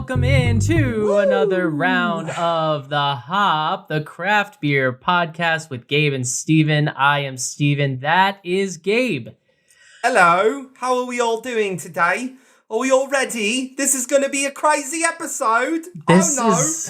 welcome into another round of the Hop, the craft beer podcast with Gabe and Steven. I am Steven. That is Gabe. Hello. How are we all doing today? Are we all ready? This is going to be a crazy episode. This is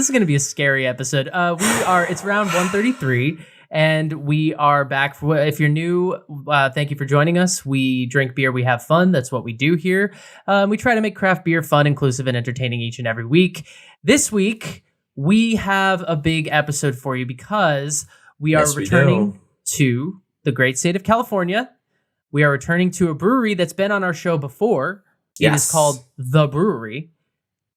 going to be a scary episode. It's round 133. And we are back. If you're new, thank you for joining us. We drink beer, we have fun. That's what we do here. We try to make craft beer fun, inclusive, and entertaining each and every week. This week, we have a big episode for you because we are returning to the great state of California. We are returning to a brewery that's been on our show before. Yes. It is called The Bruery.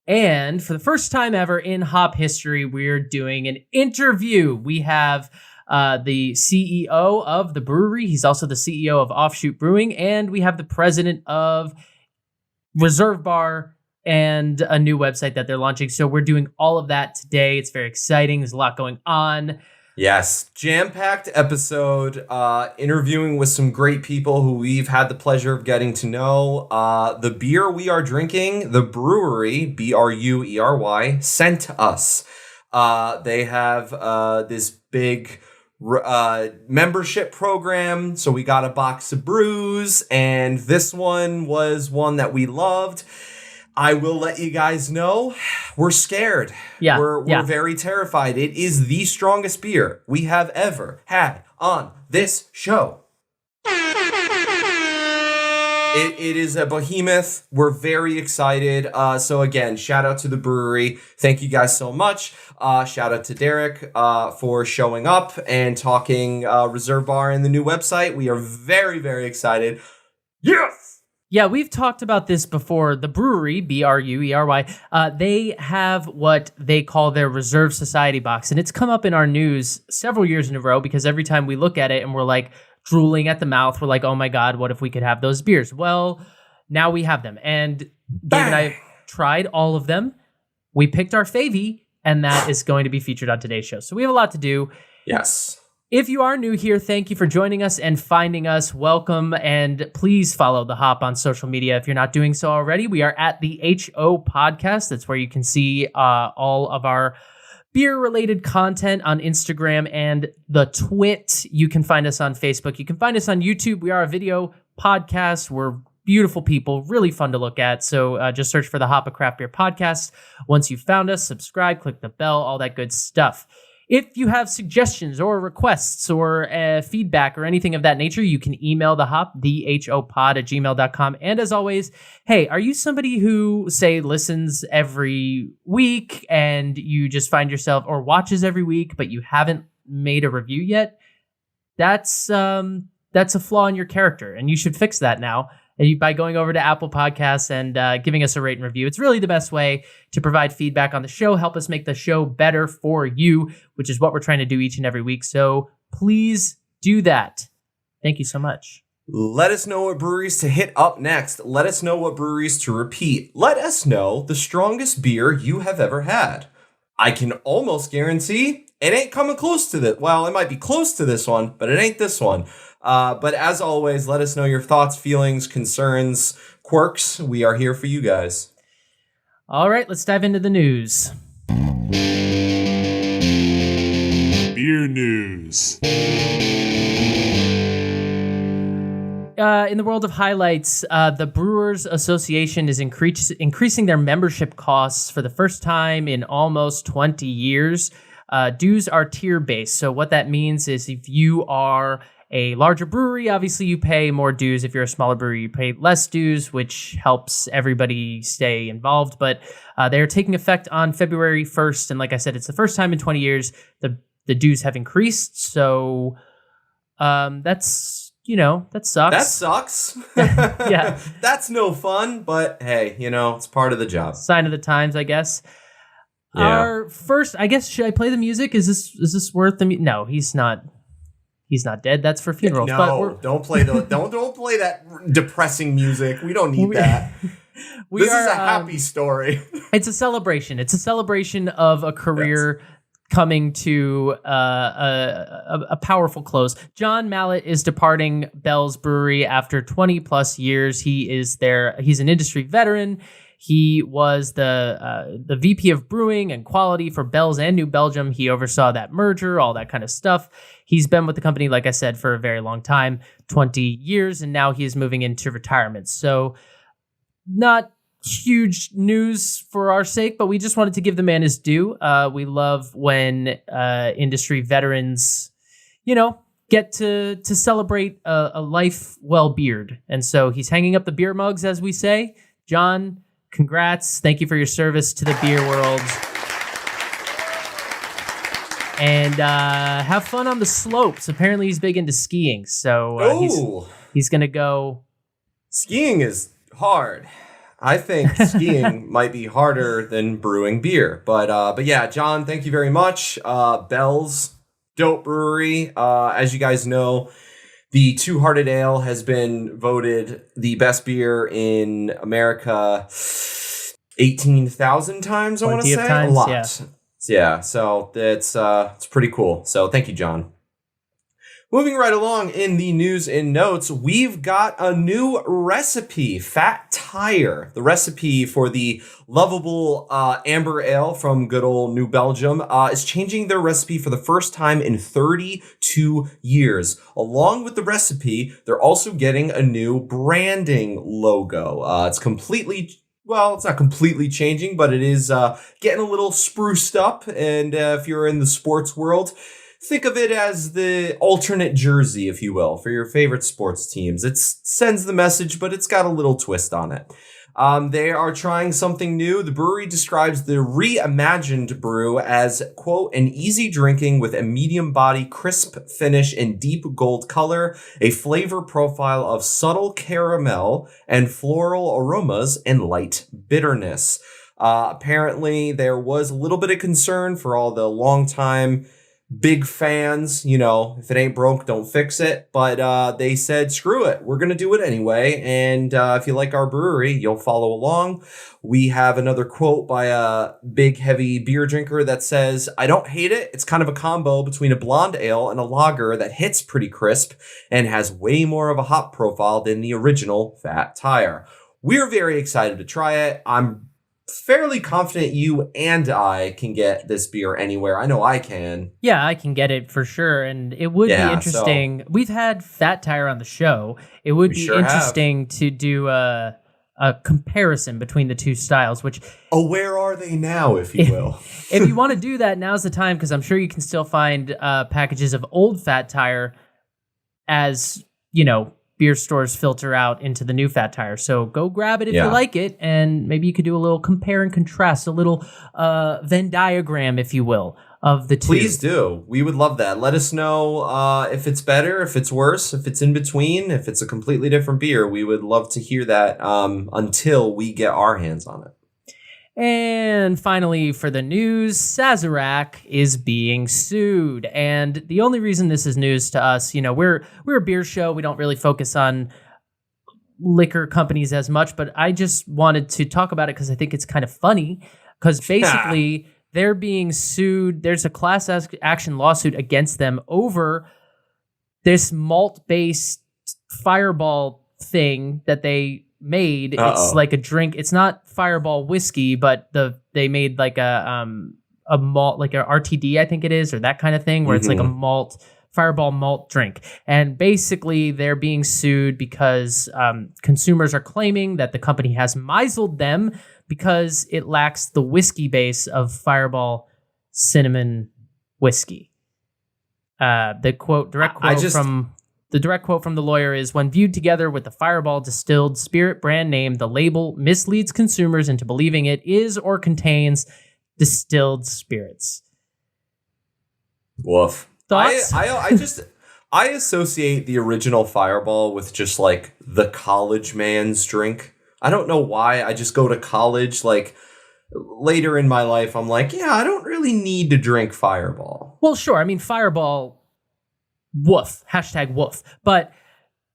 And for the first time ever in hop history, we're doing an interview. We have the CEO of the brewery. He's also the CEO of Offshoot Brewing. And we have the president of Reserve Bar and a new website that they're launching. So we're doing all of that today. It's very exciting. There's a lot going on. Yes, jam-packed episode, interviewing with some great people who we've had the pleasure of getting to know. The beer we are drinking, the Bruery, Bruery, sent us. They have this big membership program, so we got a box of brews, and this one was one that we loved. I will let you guys know, we're scared. Yeah, we're very terrified. It is the strongest beer we have ever had on this show. It is a behemoth. We're very excited. So again, shout out to the brewery. Thank you guys so much. Shout out to Derek for showing up and talking Reserve Bar and the new website. We are very, very excited. Yes! Yeah, we've talked about this before. The Bruery, Bruery, they have what they call their Reserve Society box. And it's come up in our news several years in a row because every time we look at it and we're like drooling at the mouth, we're like, oh my God, what if we could have those beers? Well, now we have them. And Dave and I tried all of them. We picked our favy, and that is going to be featured on today's show. So we have a lot to do. Yes. If you are new here, thank you for joining us and finding us. Welcome, and please follow The Hop on social media if you're not doing so already. We are at the HO Podcast. That's where you can see all of our beer-related content on Instagram and the Twit. You can find us on Facebook. You can find us on YouTube. We are a video podcast. We're beautiful people, really fun to look at. So just search for The Hop, a Craft Beer Podcast. Once you've found us, subscribe, click the bell, all that good stuff. If you have suggestions or requests or feedback or anything of that nature, you can email The Hop, thehopod@gmail.com. And as always, hey, are you somebody who, say, listens every week and you just find yourself, or watches every week, but you haven't made a review yet? That's a flaw in your character, and you should fix that now. And by going over to Apple Podcasts and giving us a rate and review. It's really the best way to provide feedback on the show, help us make the show better for you, which is what we're trying to do each and every week. So please do that. Thank you so much. Let us know what breweries to hit up next. Let us know what breweries to repeat. Let us know the strongest beer you have ever had. I can almost guarantee it ain't coming close to this. Well, it might be close to this one, but it ain't this one. But as always, let us know your thoughts, feelings, concerns, quirks. We are here for you guys. All right, let's dive into the news. Beer news. In the world of highlights, the Brewers Association is increasing their membership costs for the first time in almost 20 years. Dues are tier-based. So what that means is if you are a larger brewery, obviously you pay more dues. If you're a smaller brewery, you pay less dues, which helps everybody stay involved. But they're taking effect on February 1st. And like I said, it's the first time in 20 years the dues have increased. So that sucks. That sucks. Yeah. That's no fun, but hey, it's part of the job. Sign of the times, I guess. Yeah. Our first, I guess, should I play the music? Is this worth the music? No, he's not. He's not dead. That's for funerals. No, don't play don't play that depressing music. We don't need that. This is a happy story. It's a celebration. It's a celebration of a career coming to a powerful close. John Mallett is departing Bell's Brewery after 20 plus years. He's an industry veteran. He was the VP of Brewing and Quality for Bell's and New Belgium. He oversaw that merger, all that kind of stuff. He's been with the company, like I said, for a very long time, 20 years, and now he is moving into retirement. So not huge news for our sake, but we just wanted to give the man his due. We love when industry veterans, get to celebrate a life well beered. And so he's hanging up the beer mugs, as we say. John, congrats. Thank you for your service to the beer world. And have fun on the slopes. Apparently he's big into skiing. So he's going to go. Skiing is hard. I think skiing might be harder than brewing beer. But yeah, John, thank you very much. Bell's dope brewery. As you guys know, the Two Hearted Ale has been voted the best beer in America 18,000 times, I want to say. Times, a lot. Yeah, so it's pretty cool. So thank you, John. Moving right along in the news and notes, we've got a new recipe, Fat Tire. The recipe for the lovable amber ale from good old New Belgium is changing their recipe for the first time in 32 years. Along with the recipe, they're also getting a new branding logo. It's not completely changing, but it is getting a little spruced up. And if you're in the sports world, think of it as the alternate jersey, if you will, for your favorite sports teams. It sends the message, but it's got a little twist on it. They are trying something new. The brewery describes the reimagined brew as, quote, an easy drinking with a medium body, crisp finish and deep gold color, a flavor profile of subtle caramel and floral aromas and light bitterness. Apparently, there was a little bit of concern for all the longtime big fans, if it ain't broke, don't fix it. But they said, screw it. We're going to do it anyway. And if you like our brewery, you'll follow along. We have another quote by a big, heavy beer drinker that says, I don't hate it. It's kind of a combo between a blonde ale and a lager that hits pretty crisp and has way more of a hop profile than the original Fat Tire. We're very excited to try it. I'm fairly confident you and I can get this beer anywhere. I know I can. Yeah, I can get it for sure. And it would be interesting. We've had Fat Tire on the show. It would be interesting to do a comparison between the two styles, which... where are they now, if you will? If you want to do that, now's the time, because I'm sure you can still find packages of old Fat Tire as, beer stores filter out into the new Fat Tire. So go grab it if you like it, and maybe you could do a little compare and contrast, a little Venn diagram, if you will, of the two. Please do. We would love that. Let us know if it's better, if it's worse, if it's in between, if it's a completely different beer. We would love to hear that until we get our hands on it. And finally, for the news, Sazerac is being sued. And the only reason this is news to us, we're a beer show. We don't really focus on liquor companies as much, but I just wanted to talk about it because I think it's kind of funny. Because basically, they're being sued. There's a class action lawsuit against them over this malt-based Fireball thing that they made. It's like a drink. It's not Fireball whiskey, but they made like a malt, like a RTD, I think it is, or that kind of thing, where it's like a Fireball malt drink. And basically they're being sued because consumers are claiming that the company has misled them because it lacks the whiskey base of Fireball cinnamon whiskey. The direct quote from the lawyer is, when viewed together with the Fireball distilled spirit brand name, the label misleads consumers into believing it is or contains distilled spirits. Woof. Thoughts? I associate the original Fireball with just like the college man's drink. I don't know why. I just go to college. Like later in my life, I'm like, I don't really need to drink Fireball. Well, sure. I mean, Fireball... woof, #woof. But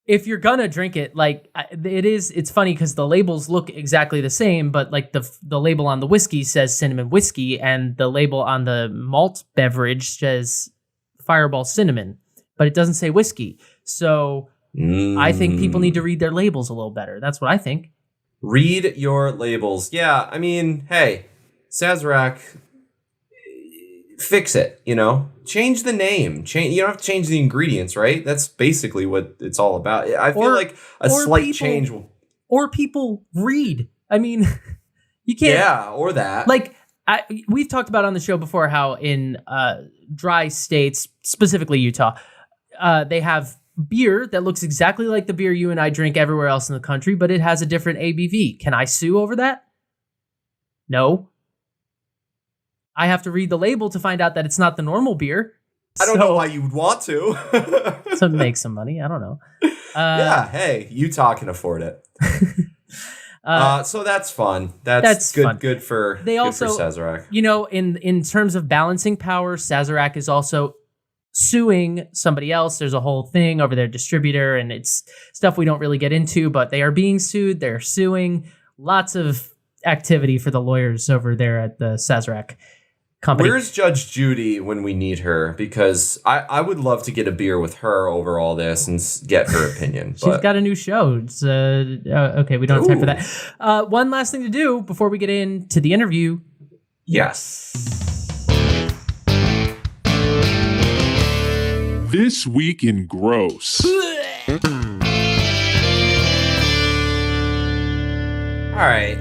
if you're gonna drink it, like it's funny because the labels look exactly the same, but like the label on the whiskey says cinnamon whiskey, and the label on the malt beverage says Fireball cinnamon, but it doesn't say whiskey. So I think people need to read their labels a little better. That's what I think. Read your labels. Yeah, I mean, hey, Sazerac, fix it, Change the name. You don't have to change the ingredients, right? That's basically what it's all about. I feel like a slight change will... Or people read. I mean, you can't... Yeah, or that. Like, we've talked about on the show before how in dry states, specifically Utah, they have beer that looks exactly like the beer you and I drink everywhere else in the country, but it has a different ABV. Can I sue over that? No. I have to read the label to find out that it's not the normal beer. I don't know why you would want to. To make some money. I don't know. Yeah, hey, Utah can afford it. So that's fun. That's good. Fun. Good for Sazerac. In terms of balancing power, Sazerac is also suing somebody else. There's a whole thing over their distributor, and it's stuff we don't really get into, but they are being sued. They're suing. Lots of activity for the lawyers over there at the Sazerac company. Where's Judge Judy when we need her? Because I would love to get a beer with her over all this and get her opinion. She's got a new show. It's, okay, we don't have time for that. One last thing to do before we get into the interview. Yes. This Week in Gross. All right.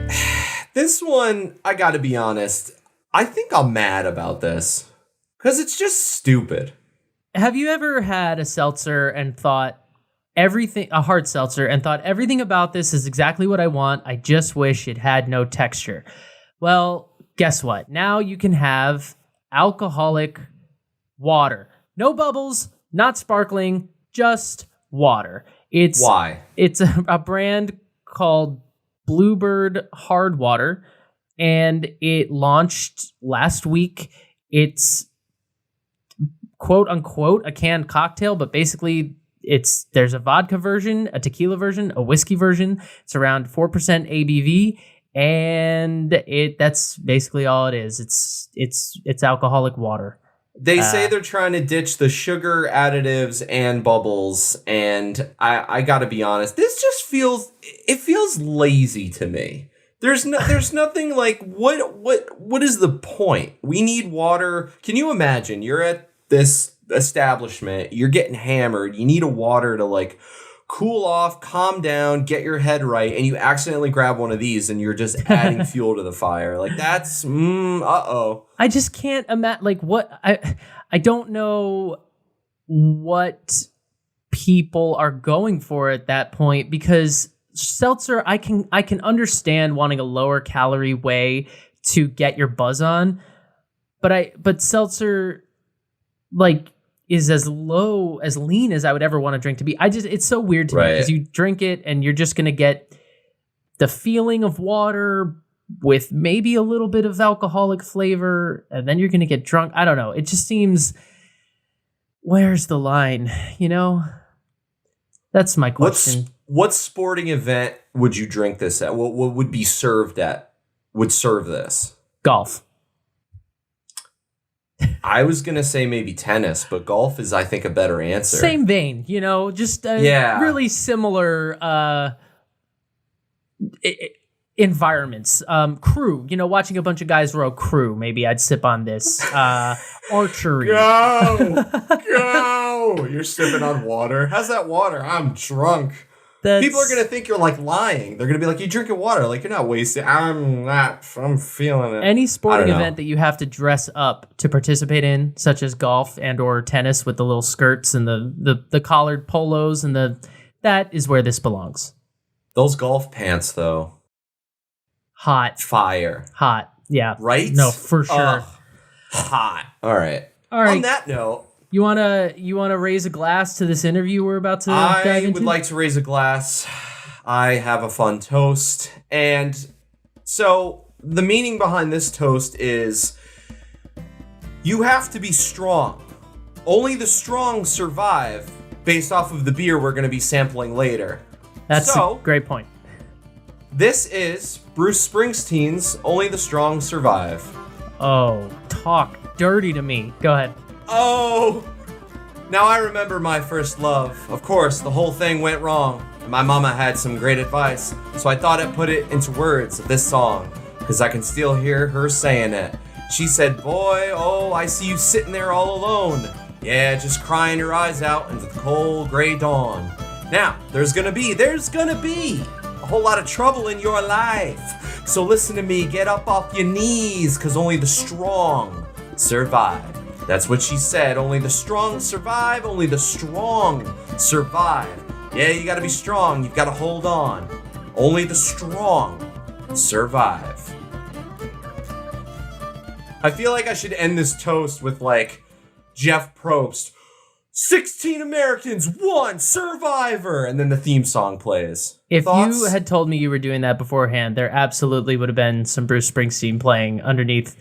This one, I got to be honest, I think I'm mad about this because it's just stupid. Have you ever had a seltzer and thought a hard seltzer and thought everything about this is exactly what I want? I just wish it had no texture. Well, guess what? Now you can have alcoholic water. No bubbles, not sparkling, just water. Why? It's a brand called Bluebird Hard Water, and it launched last week. It's quote unquote a canned cocktail, but basically there's a vodka version, a tequila version, a whiskey version. It's around 4% ABV, and that's basically all it is. It's alcoholic water. They say they're trying to ditch the sugar additives and bubbles, and I gotta be honest, this just feels lazy to me. There's nothing like what is the point? We need water. Can you imagine? You're at this establishment, you're getting hammered, you need a water to like cool off, calm down, get your head right, and you accidentally grab one of these and you're just adding fuel to the fire. Like that's uh-oh. I just can't imagine like what I don't know what people are going for at that point, because seltzer, I can understand wanting a lower calorie way to get your buzz on, but seltzer like is as lean as I would ever want to drink to be. It's so weird to me because you drink it and you're just going to get the feeling of water with maybe a little bit of alcoholic flavor, and then you're going to get drunk. I don't know. It just seems, where's the line? That's my question. What sporting event would you drink this at? What would be served at? Would serve this? Golf. I was going to say maybe tennis, but golf is, I think, a better answer. Same vein, just really similar environments. Crew, watching a bunch of guys row crew. Maybe I'd sip on this. Archery. Go! You're sipping on water. How's that water? I'm drunk. People are going to think you're like lying. They're going to be like, you drinking water. Like, you're not wasted. I'm feeling it. Any sporting event that you have to dress up to participate in, such as golf and or tennis with the little skirts and the collared polos and that is where this belongs. Those golf pants, though. Hot. Fire. Hot. Yeah. Right? No, for sure. Hot. All right. On that note, You wanna raise a glass to this interview we're about to dive into? I would like to raise a glass. I have a fun toast. And so the meaning behind this toast is you have to be strong. Only the strong survive, based off of the beer we're going to be sampling later. That's a great point. This is Bruce Springsteen's Only the Strong Survive. Oh, talk dirty to me. Go ahead. Oh, now I remember my first love. Of course, the whole thing went wrong. My mama had some great advice, so I thought I'd put it into words of this song, because I can still hear her saying it. She said, boy, oh, I see you sitting there all alone. Yeah, just crying your eyes out into the cold gray dawn. Now, there's gonna be a whole lot of trouble in your life. So listen to me, get up off your knees, cause only the strong survive. That's what she said, only the strong survive, only the strong survive. Yeah, you gotta be strong, you've gotta hold on. Only the strong survive. I feel like I should end this toast with like Jeff Probst. 16 Americans, 1 survivor, and then the theme song plays. If Thoughts? you had told me you were doing that beforehand, there absolutely would have been some Bruce Springsteen playing underneath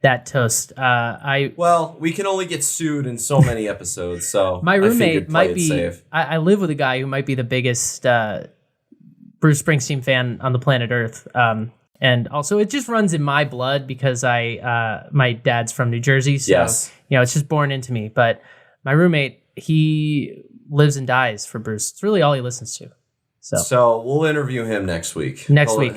that toast. Well, we can only get sued in so many episodes, so my roommate might be. Safe. I live with a guy who might be the biggest Bruce Springsteen fan on the planet Earth. And also, it just runs in my blood because my dad's from New Jersey, so yes. It's just born into me. But my roommate, he lives and dies for Bruce. It's really all he listens to. So we'll interview him next week.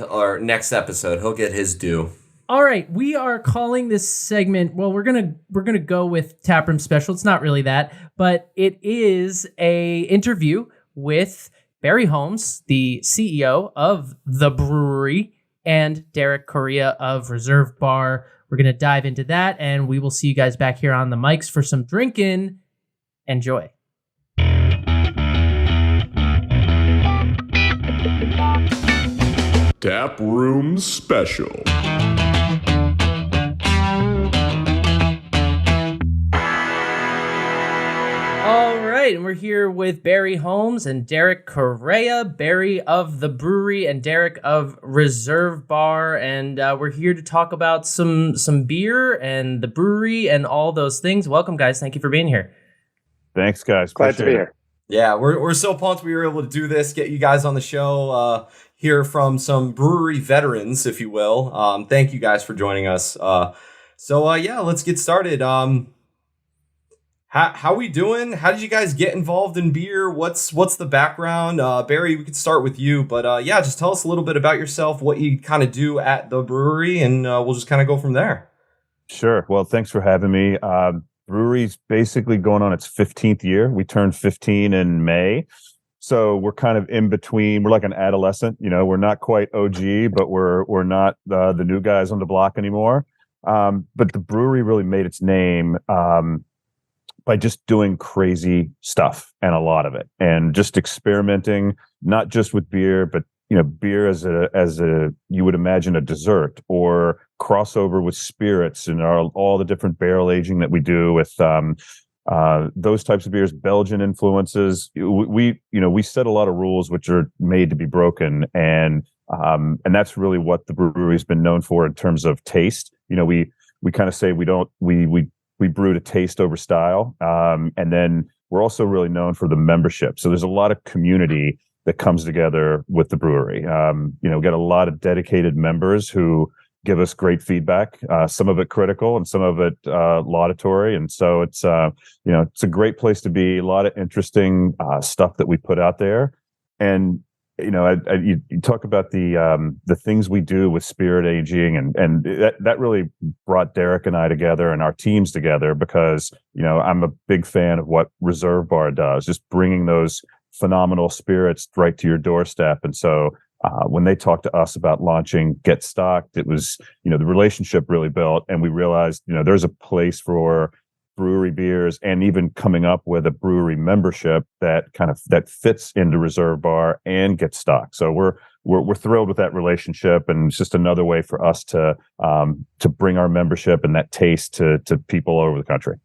Or next episode. He'll get his due. All right, we are calling this segment. Well, we're gonna go with Taproom Special. It's not really that, but it is a interview with Barry Holmes, the CEO of the Bruery, and Derek Correa of Reserve Bar. We're gonna dive into that, and we will see you guys back here on the mics for some drinking. Enjoy. Tap Room Special. All right, and we're here with Barry Holmes and Derek Correa, Barry of the Bruery and Derek of Reserve Bar, and we're here to talk about some beer and the brewery and all those things. Welcome, guys. Thank you for being here. Thanks, guys. Glad to be here. Yeah, we're so pumped we were able to do this, get you guys on the show, hear from some brewery veterans, if you will. Thank you guys for joining us. Yeah, let's get started. How we doing? How did you guys get involved in beer? What's the background? Barry, we could start with you, but just tell us a little bit about yourself, what you kind of do at the brewery, and we'll just kind of go from there. Sure. Well, thanks for having me. Brewery's basically going on its 15th year. We turned 15 in May. So we're kind of in between. We're like an adolescent, we're not quite OG, but we're not the new guys on the block anymore. But the brewery really made its name by just doing crazy stuff, and a lot of it, and just experimenting, not just with beer, but beer as a you would imagine a dessert, or crossover with spirits, and all the different barrel aging that we do with those types of beers, Belgian influences. We set a lot of rules which are made to be broken, and that's really what the brewery's been known for in terms of taste. We kind of say we brew to taste over style, and then we're also really known for the membership. So there's a lot of community that comes together with the brewery. We got a lot of dedicated members who give us great feedback, some of it critical and some of it laudatory. And so it's a great place to be. A lot of interesting stuff that we put out there. And you talk about the things we do with spirit aging, and that really brought Derek and I together and our teams together, because I'm a big fan of what Reserve Bar does, just bringing those phenomenal spirits right to your doorstep. And so when they talked to us about launching Get Stocked, it was the relationship really built, and we realized there's a place for brewery beers, and even coming up with a brewery membership that fits into Reserve Bar and Get Stocked. So we're thrilled with that relationship, and it's just another way for us to bring our membership and that taste to people all over the country.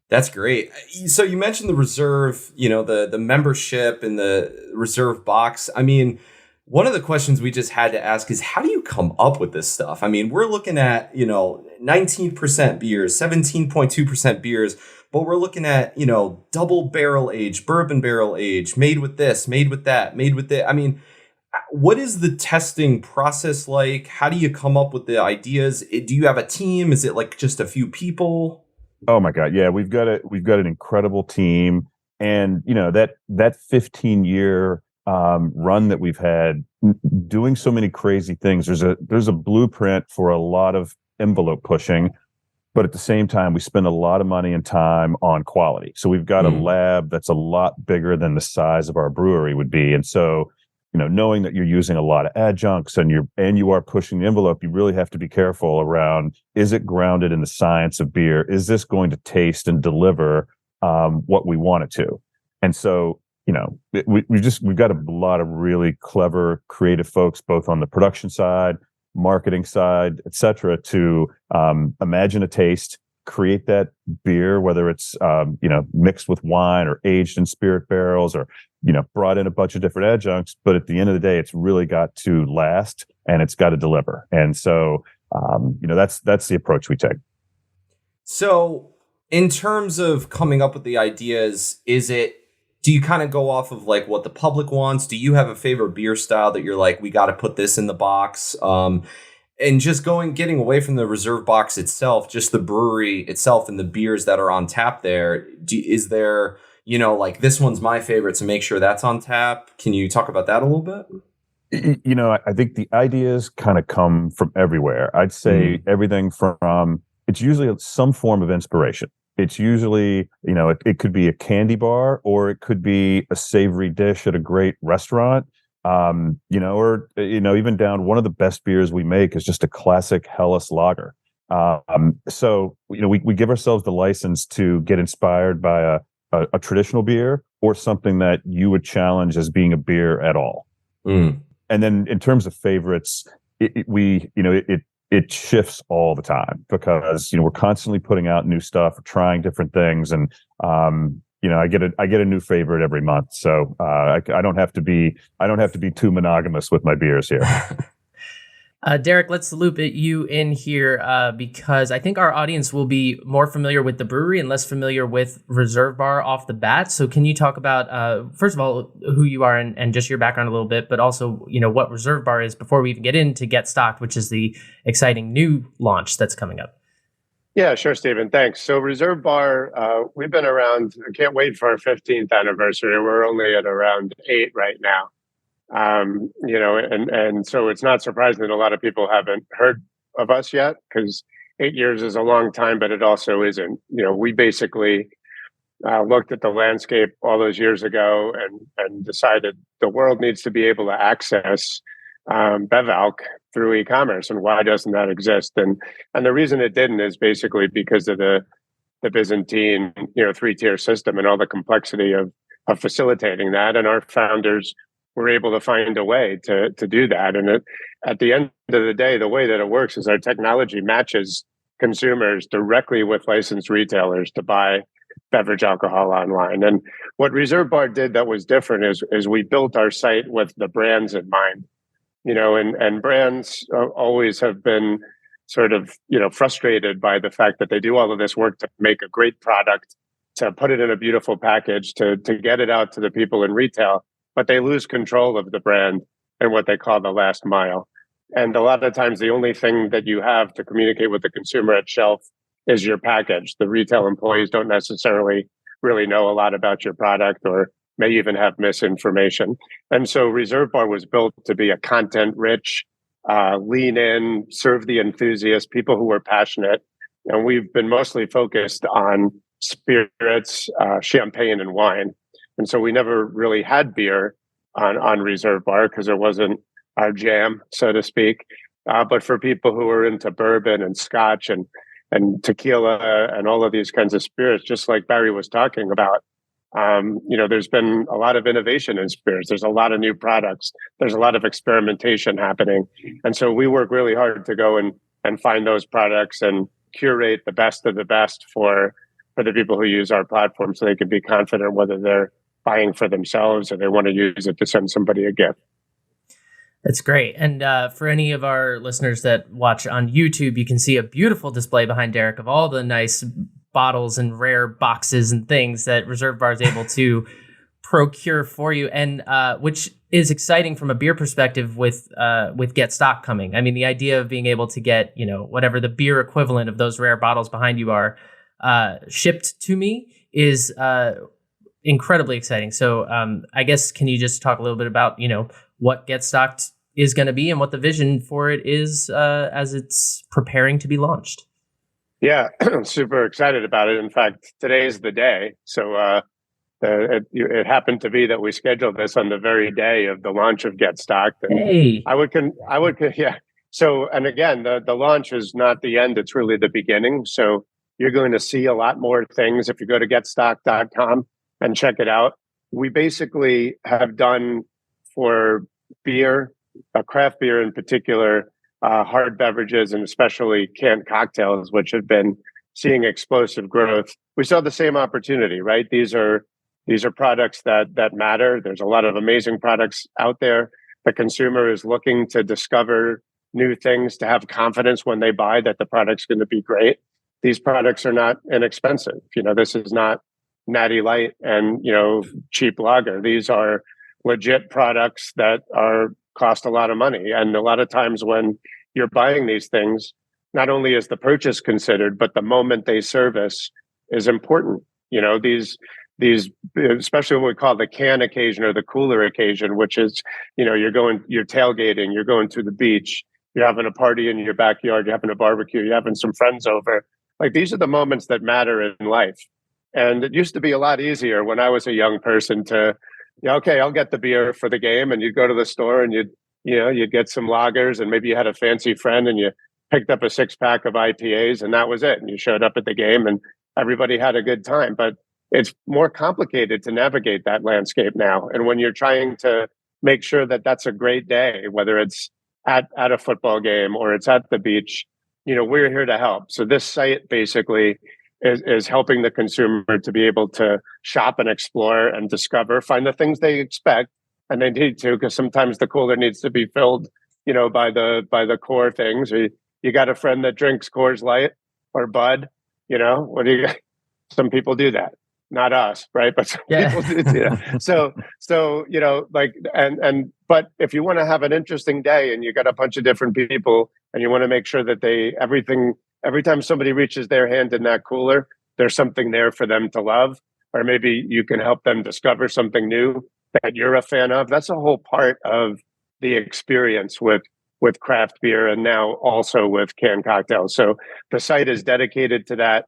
That's great. So you mentioned the Reserve, the membership and the Reserve box. I mean, one of the questions we just had to ask is, how do you come up with this stuff? I mean, we're looking at, 19% beers, 17.2% beers, but we're looking at, double barrel age, bourbon barrel age, made with this, made with that, made with that. I mean, what is the testing process like? How do you come up with the ideas? Do you have a team? Is it like just a few people? Oh my God. Yeah, we've got an incredible team. And, that 15-year run that we've had, doing so many crazy things. There's a blueprint for a lot of envelope pushing, but at the same time, we spend a lot of money and time on quality. So we've got a lab that's a lot bigger than the size of our brewery would be. And so, knowing that you're using a lot of adjuncts and you are pushing the envelope, you really have to be careful around, is it grounded in the science of beer? Is this going to taste and deliver what we want it to? And so, we've got a lot of really clever, creative folks, both on the production side, marketing side, et cetera, to imagine a taste, create that beer, whether it's mixed with wine or aged in spirit barrels or brought in a bunch of different adjuncts. But at the end of the day, it's really got to last and it's got to deliver. And so that's the approach we take. So in terms of coming up with the ideas, do you kind of go off of like what the public wants? Do you have a favorite beer style that you're like, we got to put this in the box? And just getting away from the reserve box itself, just the brewery itself and the beers that are on tap there. Is there, like this one's my favorite, so make sure that's on tap. Can you talk about that a little bit? I think the ideas kind of come from everywhere. I'd say everything from, it's usually some form of inspiration. It's usually, it could be a candy bar or it could be a savory dish at a great restaurant. Or even down, one of the best beers we make is just a classic Helles lager. So we give ourselves the license to get inspired by a traditional beer or something that you would challenge as being a beer at all. And then in terms of favorites, it shifts all the time because we're constantly putting out new stuff, trying different things, and I get a new favorite every month. So I don't have to be too monogamous with my beers here. Derek, let's loop you in here because I think our audience will be more familiar with the brewery and less familiar with Reserve Bar off the bat. So can you talk about, first of all, who you are and just your background a little bit, but also, what Reserve Bar is before we even get into Get Stocked, which is the exciting new launch that's coming up? Yeah, sure, Stephen. Thanks. So Reserve Bar, we've been around, I can't wait for our 15th anniversary. We're only at around 8 right now. And so it's not surprising that a lot of people haven't heard of us yet because 8 years is a long time, but it also isn't. We basically looked at the landscape all those years ago and decided the world needs to be able to access BevAlc through e-commerce, and why doesn't that exist? And the reason it didn't is basically because of the Byzantine 3-tier system and all the complexity of facilitating that. And our founders were able to find a way to do that. And at the end of the day, the way that it works is our technology matches consumers directly with licensed retailers to buy beverage alcohol online. And what Reserve Bar did that was different is we built our site with the brands in mind. And brands always have been sort of, frustrated by the fact that they do all of this work to make a great product, to put it in a beautiful package, to get it out to the people in retail, but they lose control of the brand and what they call the last mile. And a lot of times the only thing that you have to communicate with the consumer at shelf is your package. The retail employees don't necessarily really know a lot about your product or may even have misinformation. And so Reserve Bar was built to be a content-rich, lean in, serve the enthusiasts, people who are passionate. And we've been mostly focused on spirits, champagne, and wine. And so we never really had beer on Reserve Bar because it wasn't our jam, so to speak. But for people who are into bourbon and scotch and tequila and all of these kinds of spirits, just like Barry was talking about, there's been a lot of innovation in spirits. There's a lot of new products. There's a lot of experimentation happening. And so we work really hard to go and find those products and curate the best of the best for the people who use our platform so they can be confident whether they're buying for themselves or they want to use it to send somebody a gift. That's great. And for any of our listeners that watch on YouTube, you can see a beautiful display behind Derek of all the nice bottles and rare boxes and things that Reserve Bar is able to procure for you, and which is exciting from a beer perspective with Get Stock coming. I mean, the idea of being able to get, whatever the beer equivalent of those rare bottles behind you are shipped to me is incredibly exciting. So I guess, can you just talk a little bit about, what Get Stocked is going to be and what the vision for it is as it's preparing to be launched? Yeah, super excited about it. In fact, today's the day. So it happened to be that we scheduled this on the very day of the launch of Get Stocked. And Hey. yeah. So, and again, the launch is not the end, it's really the beginning. So you're going to see a lot more things if you go to getstock.com and check it out. We basically have done for beer, craft beer in particular, hard beverages, and especially canned cocktails, which have been seeing explosive growth. We saw the same opportunity, right? These are products that matter. There's a lot of amazing products out there. The consumer is looking to discover new things, to have confidence when they buy that the product's going to be great. These products are not inexpensive. This is not Natty Light and, cheap lager. These are legit products that cost a lot of money. And a lot of times when you're buying these things, not only is the purchase considered, but the moment they service is important. These, especially what we call the can occasion or the cooler occasion, which is, you're tailgating, you're going to the beach, you're having a party in your backyard, you're having a barbecue, you're having some friends over. Like, these are the moments that matter in life. And it used to be a lot easier when I was a young person to, okay, I'll get the beer for the game. And you'd go to the store and you'd get some lagers, and maybe you had a fancy friend and you picked up a 6-pack of IPAs, and that was it. And you showed up at the game and everybody had a good time. But it's more complicated to navigate that landscape now. And when you're trying to make sure that that's a great day, whether it's at a football game or it's at the beach, we're here to help. So this site basically is helping the consumer to be able to shop and explore and discover, find the things they expect and they need to, because sometimes the cooler needs to be filled, by the core things. Or you got a friend that drinks Coors Light or Bud, what do you? Some people do that. Not us, right? But some people do. So but if you want to have an interesting day and you got a bunch of different people and you want to make sure that every time somebody reaches their hand in that cooler, there's something there for them to love, or maybe you can help them discover something new that you're a fan of. That's a whole part of the experience with craft beer, and now also with canned cocktails. So the site is dedicated to that.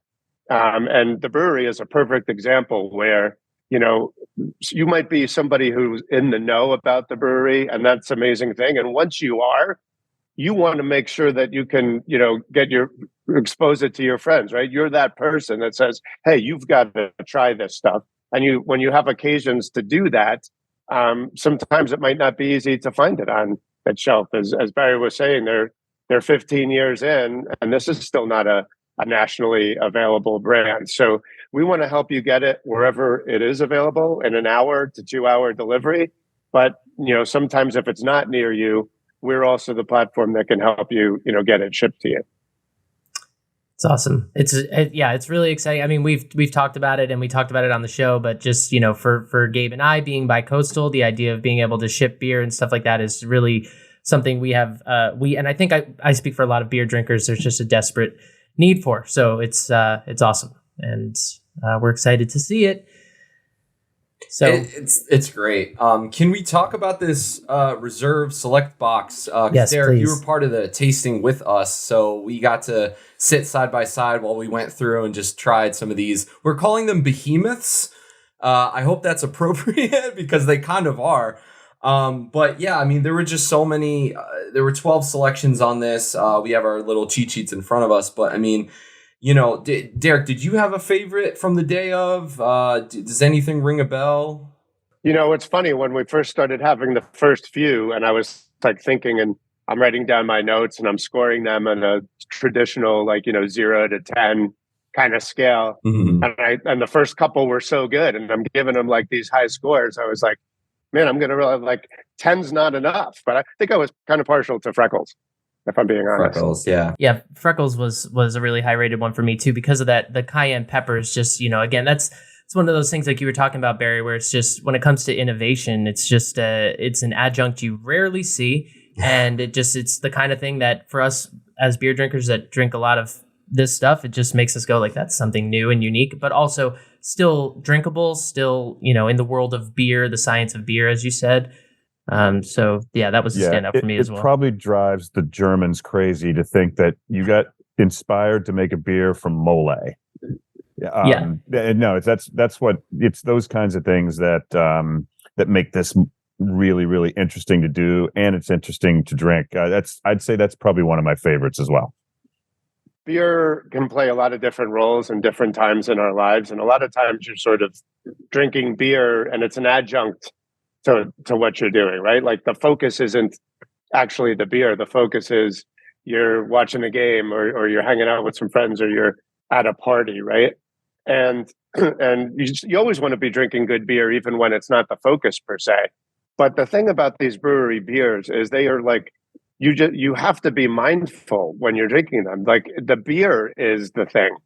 And the Bruery is a perfect example where, you might be somebody who's in the know about the Bruery, and that's an amazing thing. And once you are, you want to make sure that you can, expose it to your friends, right? You're that person that says, hey, you've got to try this stuff. And when you have occasions to do that, sometimes it might not be easy to find it on that shelf. As Barry was saying, they're 15 years in, and this is still not a nationally available brand. So we want to help you get it wherever it is available in an hour to 2-hour delivery. But, sometimes if it's not near you, we're also the platform that can help you, get it shipped to you. It's awesome. It's really exciting. I mean, we've talked about it and we talked about it on the show, but just, for Gabe and I being bi-coastal, the idea of being able to ship beer and stuff like that is really something we have, and I think I speak for a lot of beer drinkers. There's just a desperate need for. So it's awesome. And we're excited to see it. So it's great. Can we talk about this reserve select box? Yes, Derek, please. you were part of the tasting with us, so we got to sit side by side while we went through and just tried some of these. We're calling them behemoths. I hope that's appropriate because they kind of are. But yeah, I mean, there were just so many. There were 12 selections on this. We have our little cheat sheets in front of us, but I mean, Derek, did you have a favorite from the day of? Does anything ring a bell? It's funny, when we first started having the first few, and I was thinking, and I'm writing down my notes and I'm scoring them on a traditional 0 to 10 kind of scale. Mm-hmm. And the first couple were so good, and I'm giving them these high scores. I was like, man, I'm going to really 10's not enough. But I think I was kind of partial to Freckles, if I'm being honest. Freckles, yeah. Yeah, Freckles was a really high rated one for me too, because of that. The cayenne pepper is just, again, it's one of those things like you were talking about, Barry, where it's just, when it comes to innovation, it's just it's an adjunct you rarely see. And it's the kind of thing that for us as beer drinkers that drink a lot of this stuff, it just makes us go that's something new and unique, but also still drinkable, still, in the world of beer, the science of beer, as you said. So yeah, that was a standout for me as well. It probably drives the Germans crazy to think that you got inspired to make a beer from mole. No, that's what it's those kinds of things that that make this really, really interesting to do, and it's interesting to drink. I'd say that's probably one of my favorites as well. Beer can play a lot of different roles in different times in our lives, and a lot of times you're sort of drinking beer and it's an adjunct to what you're doing, right? Like the focus isn't actually the beer. The focus is you're watching a game or you're hanging out with some friends or you're at a party, right? And you always want to be drinking good beer, even when it's not the focus per se. But the thing about these brewery beers is they are like, you have to be mindful when you're drinking them. Like the beer is the thing,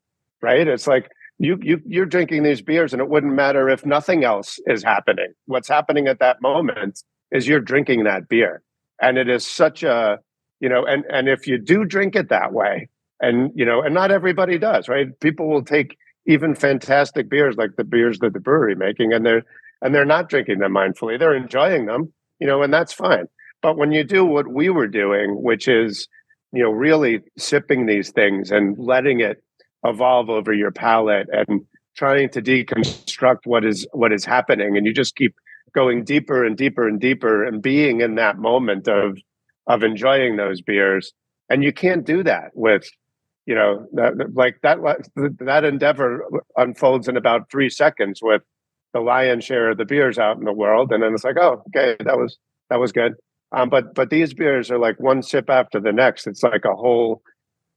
right? It's like you're drinking these beers and it wouldn't matter if nothing else is happening. What's happening at that moment is you're drinking that beer. And it is such a, and if you do drink it that way, and not everybody does, right? People will take even fantastic beers like the beers that the brewery making, and they're not drinking them mindfully. They're enjoying them, and that's fine. But when you do what we were doing, which is, really sipping these things and letting it evolve over your palate and trying to deconstruct what is happening, and you just keep going deeper and deeper and deeper and being in that moment of enjoying those beers. And you can't do that with, that endeavor unfolds in about 3 seconds with the lion's share of the beers out in the world. And then it's like, oh, okay, that was good. But these beers are like one sip after the next. It's like a whole,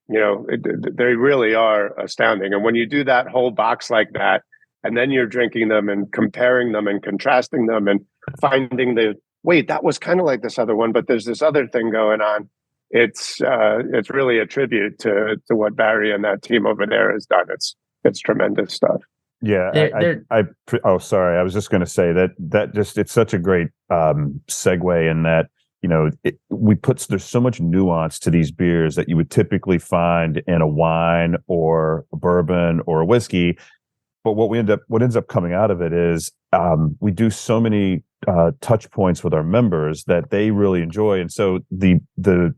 they really are astounding. And when you do that whole box like that, and then you're drinking them and comparing them and contrasting them and finding wait, that was kind of like this other one, but there's this other thing going on. It's really a tribute to what Barry and that team over there has done. It's tremendous stuff. Yeah, sorry. I was just going to say that just it's such a great segue in that there's so much nuance to these beers that you would typically find in a wine or a bourbon or a whiskey. But what ends up coming out of it is we do so many touch points with our members that they really enjoy, and so the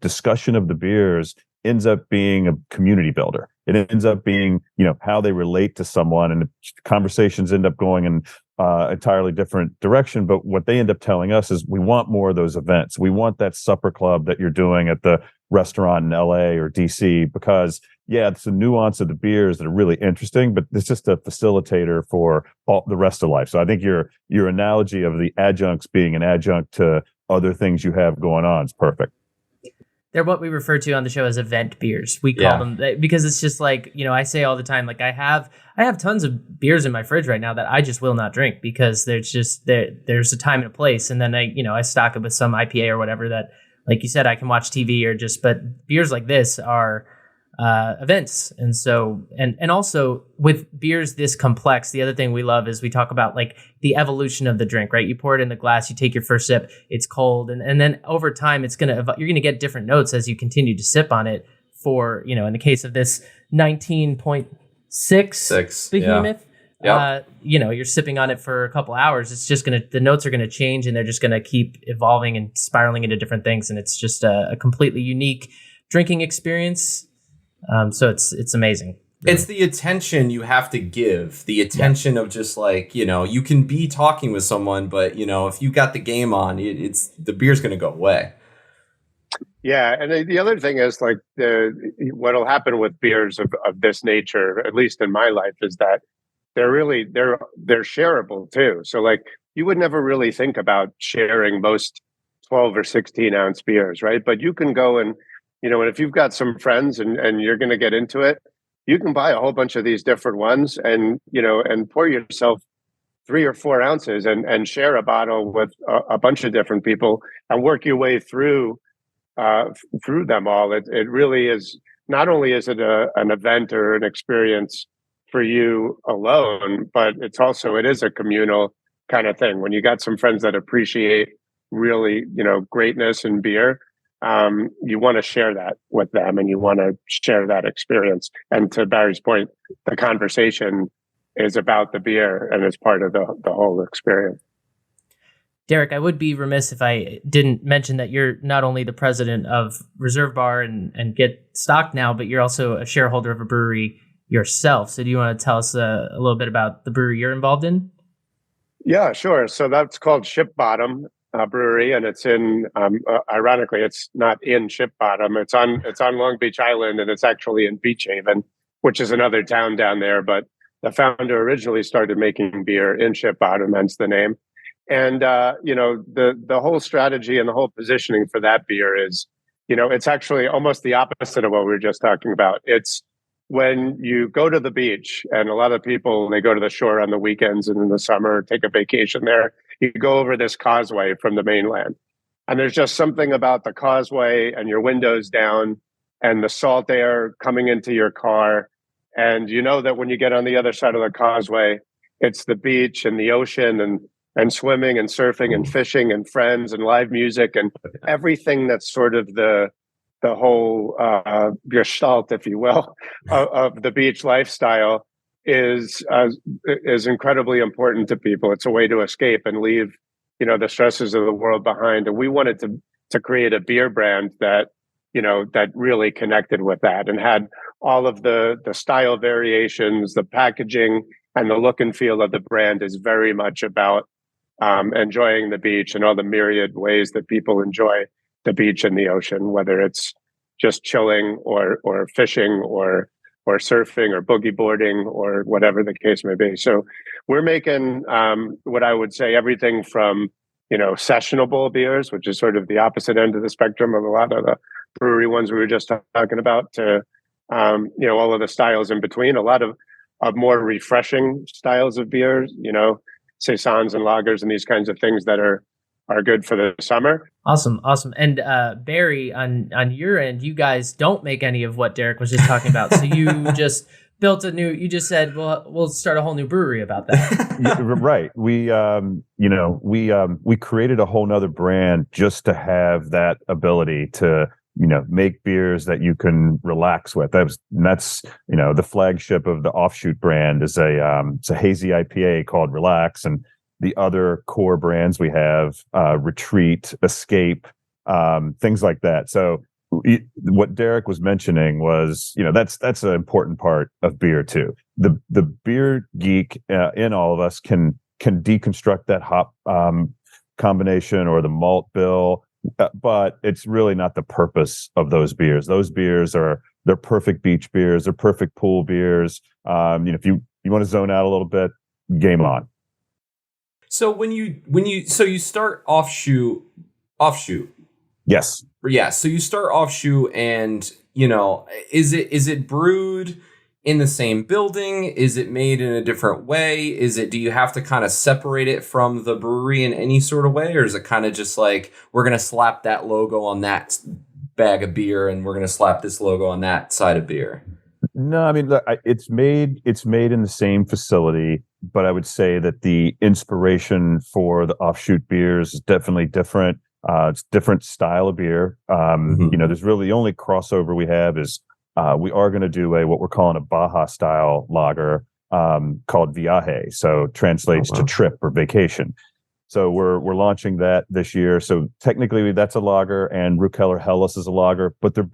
discussion of the beers ends up being a community builder. It ends up being how they relate to someone, and the conversations end up going in entirely different direction. But what they end up telling us is we want more of those events. We want that supper club that you're doing at the restaurant in LA or DC, because it's the nuance of the beers that are really interesting, but it's just a facilitator for all the rest of life. So I think your analogy of the adjuncts being an adjunct to other things you have going on is perfect. They're what we refer to on the show as event beers. We call them because it's just like, I say all the time, like I have tons of beers in my fridge right now that I just will not drink because there's a time and a place. And then I stock it with some IPA or whatever that, like you said, I can watch TV but beers like this are events. And so, and also with beers this complex, the other thing we love is we talk about like the evolution of the drink, right? You pour it in the glass, you take your first sip, it's cold. And then over time, you're going to get different notes as you continue to sip on it for, in the case of this 19.6 behemoth, you're sipping on it for a couple hours. It's just the notes are going to change and they're just going to keep evolving and spiraling into different things. And it's just a completely unique drinking experience. So it's amazing. Really. It's the attention you have to give, the attention of just like, you can be talking with someone, but if you got the game on, it's the beer's going to go away. Yeah. And the other thing is like what'll happen with beers of this nature, at least in my life, is that they're shareable too. So like you would never really think about sharing most 12 or 16 ounce beers, right? But you can go and, and if you've got some friends and you're going to get into it, you can buy a whole bunch of these different ones and, and pour yourself 3 or 4 ounces and share a bottle with a bunch of different people and work your way through them all. It really is, not only is it an event or an experience for you alone, but it is a communal kind of thing. When you got some friends that appreciate really, greatness in beer, you want to share that with them and you want to share that experience. And to Barry's point, the conversation is about the beer and is part of the whole experience. Derek, I would be remiss if I didn't mention that you're not only the president of Reserve Bar and Get Stocked now, but you're also a shareholder of a brewery yourself. So do you want to tell us a little bit about the brewery you're involved in? Yeah, sure. So that's called Ship Bottom Brewery, and it's in. Ironically, it's not in Ship Bottom. It's on Long Beach Island, and it's actually in Beach Haven, which is another town down there. But the founder originally started making beer in Ship Bottom, hence the name. And the whole strategy and the whole positioning for that beer is, it's actually almost the opposite of what we were just talking about. It's when you go to the beach, and a lot of people, they go to the shore on the weekends and in the summer, take a vacation there. You go over this causeway from the mainland, and there's just something about the causeway and your windows down and the salt air coming into your car. And you know that when you get on the other side of the causeway, it's the beach and the ocean and swimming and surfing and fishing and friends and live music and everything that's sort of the whole gestalt, if you will, of the beach lifestyle is incredibly important to people. It's a way to escape and leave, the stresses of the world behind. And we wanted to create a beer brand that, that really connected with that and had all of the style variations, the packaging, and the look and feel of the brand is very much about enjoying the beach and all the myriad ways that people enjoy the beach and the ocean, whether it's just chilling or fishing or surfing or boogie boarding or whatever the case may be. So we're making what I would say everything from, sessionable beers, which is sort of the opposite end of the spectrum of a lot of the brewery ones we were just talking about, to, all of the styles in between, a lot of more refreshing styles of beers, saisons and lagers and these kinds of things that are good for the summer. Awesome. And Barry, on your end, you guys don't make any of what Derek was just talking about. So you just built you just said, well, we'll start a whole new brewery about that. Yeah, right. We created a whole nother brand just to have that ability to, make beers that you can relax with. That's the flagship of the Offshoot brand is it's a hazy IPA called Relax, and the other core brands we have, Retreat, Escape, things like that. So what Derek was mentioning was, that's an important part of beer too. The beer geek in all of us can deconstruct that hop combination or the malt bill. But it's really not the purpose of those beers. Those beers they're perfect beach beers. They're perfect pool beers. If you want to zone out a little bit, game on. So when you start offshoot. Yes. Yeah. So you start offshoot, and is it brewed in the same building? Is it made in a different way? Do you have to kind of separate it from the brewery in any sort of way? Or is it kind of just like, we're going to slap that logo on that bag of beer and we're going to slap this logo on that side of beer? No, I mean, look, it's made in the same facility, but I would say that the inspiration for the offshoot beers is definitely different. It's different style of beer. There's really the only crossover we have is we are going to do what we're calling a Baja style lager called Viaje. So translates to trip or vacation. So we're launching that this year. So technically that's a lager, and Rukeller Helles is a lager, but they're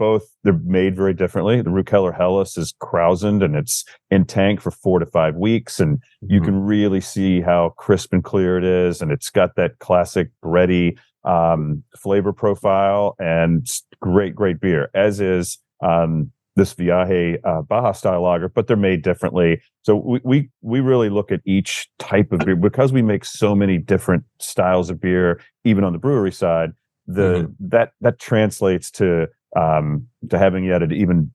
made very differently. The Rukeller Helles is krausened and it's in tank for 4 to 5 weeks, and you can really see how crisp and clear it is, and it's got that classic bready flavor profile, and great beer. As is this Viaje Baja style lager, but they're made differently. So we really look at each type of beer because we make so many different styles of beer, even on the brewery side. That translates to having yet an even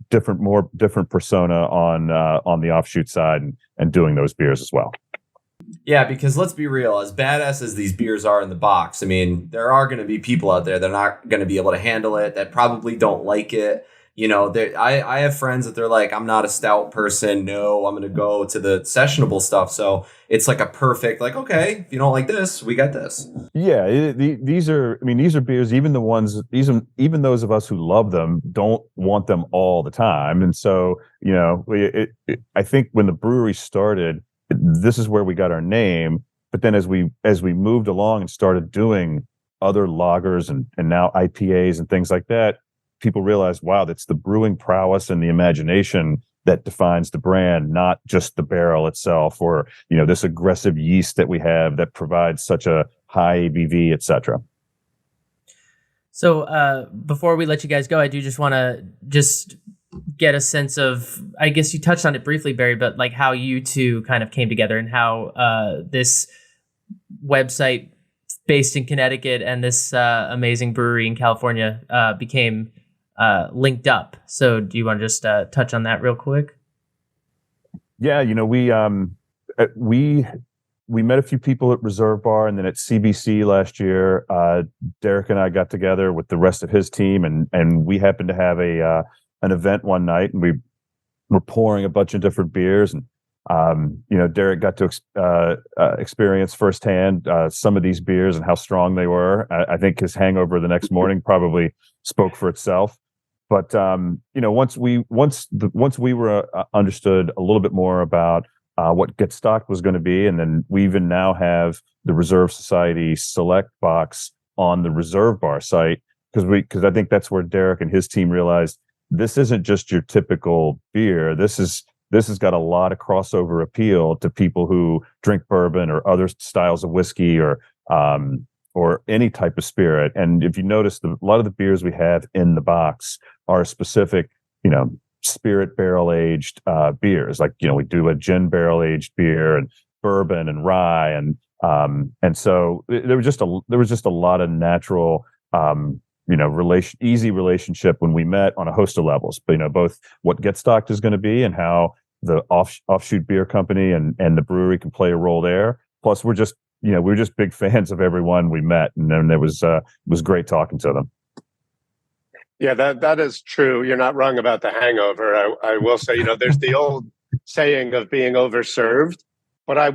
different persona on the offshoot side and doing those beers as well. Yeah, because let's be real, as badass as these beers are in the box, I mean, there are going to be people out there that are not going to be able to handle it, that probably don't like it. I have friends that they're like, I'm not a stout person. No, I'm going to go to the sessionable stuff. So it's like a perfect, like, okay, if you don't like this, we got this. Yeah, these are beers, even even those of us who love them don't want them all the time. And so, I think when the brewery started, this is where we got our name. But then as we moved along and started doing other lagers and now IPAs and things like that, people realized, wow, that's the brewing prowess and the imagination that defines the brand, not just the barrel itself or, this aggressive yeast that we have that provides such a high ABV, et cetera. So before we let you guys go, I do just want to get a sense of, I guess you touched on it briefly, Barry, but like how you two kind of came together and how this website based in Connecticut and this amazing brewery in California became linked up. So do you want to just touch on that real quick? Yeah, we met a few people at Reserve Bar and then at CBC last year. Derek and I got together with the rest of his team, and we happened to have an event one night, and we were pouring a bunch of different beers, and Derek got to experience firsthand some of these beers and how strong they were. I think his hangover the next morning probably spoke for itself. But once we were understood a little bit more about what Get Stocked was going to be, and then we even now have the Reserve Society Select box on the Reserve Bar site, because I think that's where Derek and his team realized this isn't just your typical beer. This has got a lot of crossover appeal to people who drink bourbon or other styles of whiskey or any type of spirit. And if you notice, a lot of the beers we have in the box are specific, spirit barrel aged beers. Like, we do a gin barrel aged beer and bourbon and rye, and so there was just a lot of natural easy relationship when we met on a host of levels. But both what Get Stocked is going to be and how the offshoot beer company and the brewery can play a role there. Plus, we're just big fans of everyone we met, and then it was great talking to them. Yeah, that is true. You're not wrong about the hangover. I will say, there's the old saying of being overserved, but I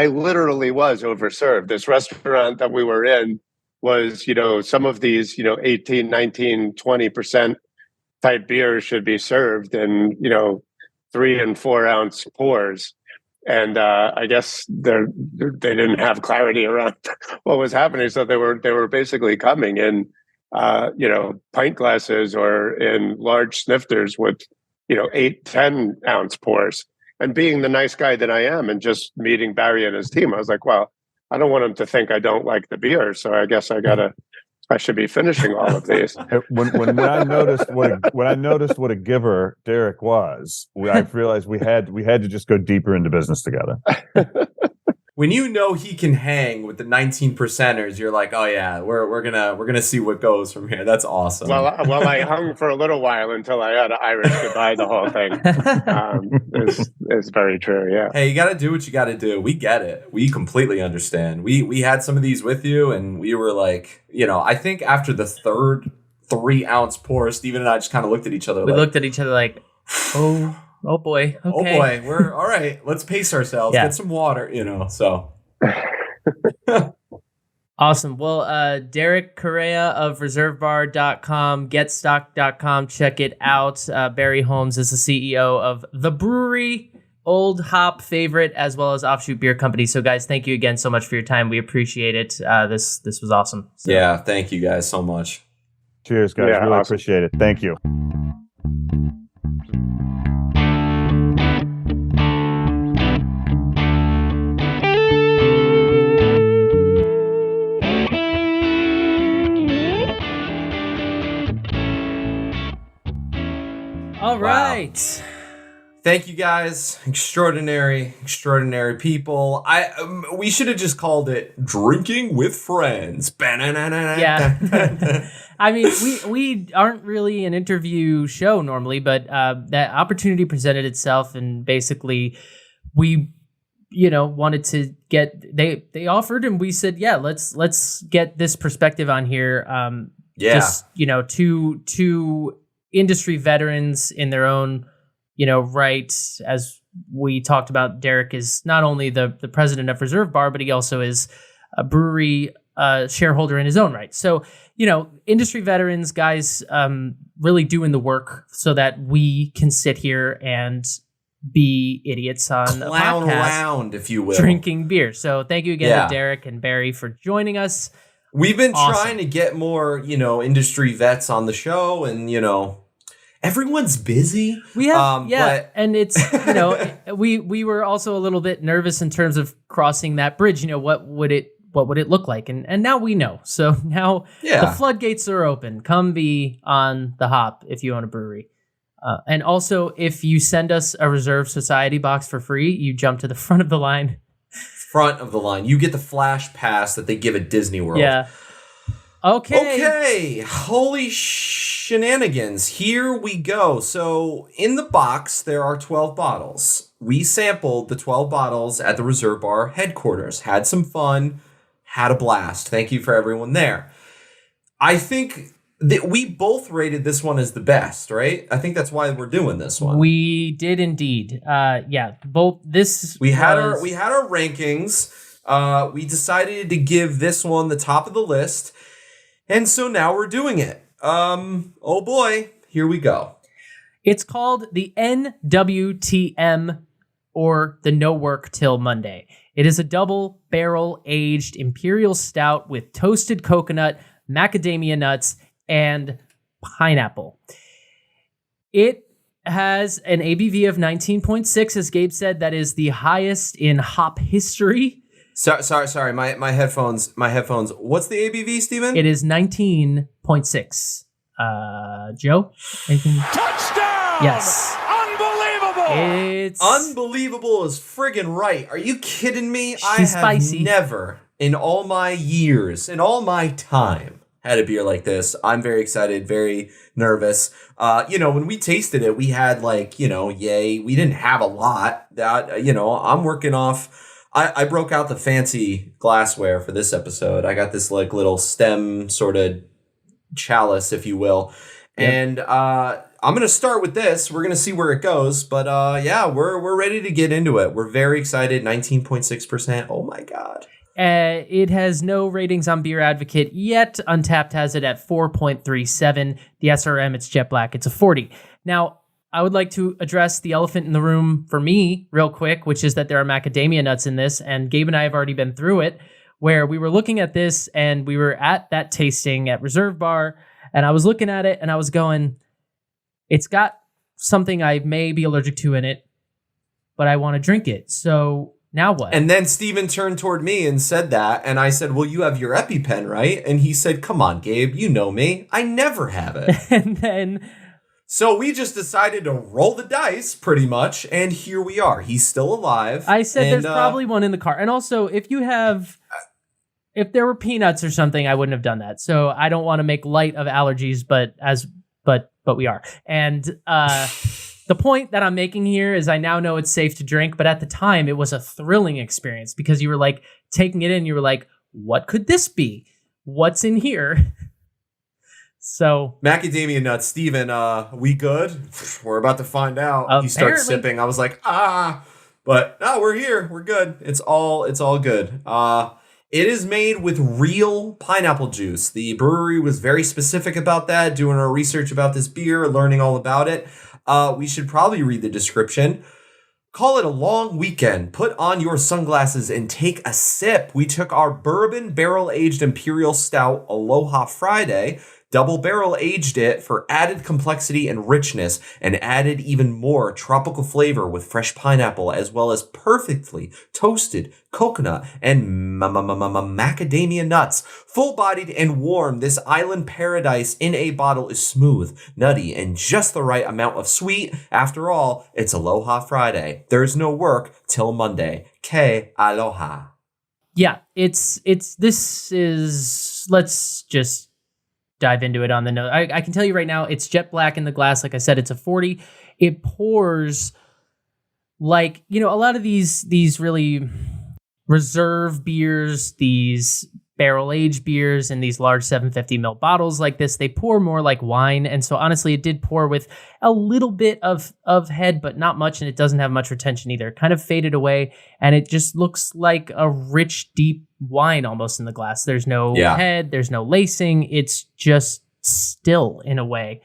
literally was overserved. This restaurant that we were in was, some of these, 18, 19, 20% type beers should be served in, 3 and 4 ounce pours. And I guess they didn't have clarity around what was happening. So they were basically coming in, pint glasses or in large snifters with, 8, 10 ounce pours. And being the nice guy that I am and just meeting Barry and his team, I was like, well, I don't want him to think I don't like the beer. So I guess I should be finishing all of these. When I noticed what a giver Derek was, I realized we had to just go deeper into business together. When he can hang with the 19%ers, you're like, oh yeah, we're gonna see what goes from here. That's awesome. Well, I hung for a little while until I had Irish goodbye the whole thing. It's very true. Yeah. Hey, you got to do what you got to do. We get it. We completely understand. We had some of these with you, and we were like, I think after the third 3 ounce pour, Steven and I just kind of looked at each other. We looked at each other like, oh boy. Okay. Oh boy. We're all right. Let's pace ourselves. Yeah. Get some water, so. Awesome. Well, Derek Correa of reservebar.com, getstock.com. Check it out. Barry Holmes is the CEO of the Bruery, old hop favorite, as well as offshoot beer company. So guys, thank you again so much for your time. We appreciate it. This was awesome. So. Yeah. Thank you guys so much. Cheers, guys. Yeah, really awesome. Appreciate it. Thank you. All right. Thank you guys. Extraordinary people. We should have just called it Drinking with Friends. Yeah. I mean, we aren't really an interview show normally, but that opportunity presented itself, and basically we wanted to get they offered, and we said, yeah, let's get this perspective on here. Yeah. Just, two industry veterans in their own, right. As we talked about, Derek is not only the president of Reserve Bar, but he also is a brewery shareholder in his own right. So, industry veterans, guys, really doing the work so that we can sit here and be idiots on a clown podcast, around, if you will, drinking beer. So thank you again to Derek and Barry for joining us. We've been trying to get more, industry vets on the show, and everyone's busy. We have, but and it's we were also a little bit nervous in terms of crossing that bridge. What would it look like? And now we know. So now the floodgates are open. Come be on the hop if you own a brewery. And also, if you send us a Reserve Society box for free, you jump to the front of the line. Front of the line. You get the flash pass that they give at Disney World. Yeah. Okay. Holy shenanigans. Here we go. So in the box, there are 12 bottles. We sampled the 12 bottles at the Reserve Bar headquarters. Had some fun. Had a blast. Thank you for everyone there. I think that we both rated this one as the best, right? I think that's why we're doing this one. We did indeed. Both this we had our rankings. We decided to give this one the top of the list, and so now we're doing it. Oh boy, here we go. It's called the NWTM, or the No Work Till Monday. It is a double barrel aged Imperial Stout with toasted coconut, macadamia nuts, and pineapple. It has an ABV of 19.6, as Gabe said. That is the highest in hop history. Sorry. My headphones. What's the ABV, Steven? It is 19.6. Joe? Anything? Touchdown! Yes. Unbelievable! It's unbelievable is friggin' right. Are you kidding me? I have spicy. never, in all my years, in all my time, had a beer like this. I'm very excited, very nervous. When we tasted it, we had yay. We didn't have a lot. That, I'm working off. I broke out the fancy glassware for this episode. I got this little stem sort of chalice, if you will. Yep. And I'm going to start with this. We're going to see where it goes. But we're ready to get into it. We're very excited. 19.6%. Oh my God. It has no ratings on Beer Advocate yet. Untapped has it at 4.37. The SRM, it's jet black. It's a 40. Now, I would like to address the elephant in the room for me real quick, which is that there are macadamia nuts in this. And Gabe and I have already been through it, where we were looking at this and we were at that tasting at Reserve Bar. And I was looking at it and I was going, it's got something I may be allergic to in it, but I want to drink it. So now what? And then Steven turned toward me and said that. And I said, well, you have your EpiPen, right? And he said, come on, Gabe, you know me. I never have it. And then... So we just decided to roll the dice, pretty much. And here we are. He's still alive. I said there's probably one in the car. And also, if there were peanuts or something, I wouldn't have done that. So I don't want to make light of allergies, but we are. And the point that I'm making here is I now know it's safe to drink, but at the time it was a thrilling experience because you were like taking it in. You were like, what could this be? What's in here? So macadamia nuts, Steven, we good? We're about to find out. Apparently. He starts sipping. I was like, but no, we're here. We're good. It's all good. It is made with real pineapple juice. The brewery was very specific about that, doing our research about this beer, learning all about it. We should probably read the description. Call it a long weekend. Put on your sunglasses and take a sip. We took our bourbon barrel-aged Imperial Stout Aloha Friday, double barrel aged it for added complexity and richness, and added even more tropical flavor with fresh pineapple, as well as perfectly toasted coconut and macadamia nuts. Full-bodied and warm, this island paradise in a bottle is smooth, nutty, and just the right amount of sweet. After all, it's Aloha Friday. There's no work till Monday. Ke aloha. Yeah, this is, let's just dive into it on the note. I can tell you right now, it's jet black in the glass. Like I said, it's a 40. It pours like, a lot of these really reserve beers, these barrel-aged beers in these large 750ml bottles like this, they pour more like wine. And so honestly, it did pour with a little bit of head, but not much, and it doesn't have much retention either. It kind of faded away, and it just looks like a rich, deep wine almost in the glass. There's no head, there's no lacing. It's just still in a way.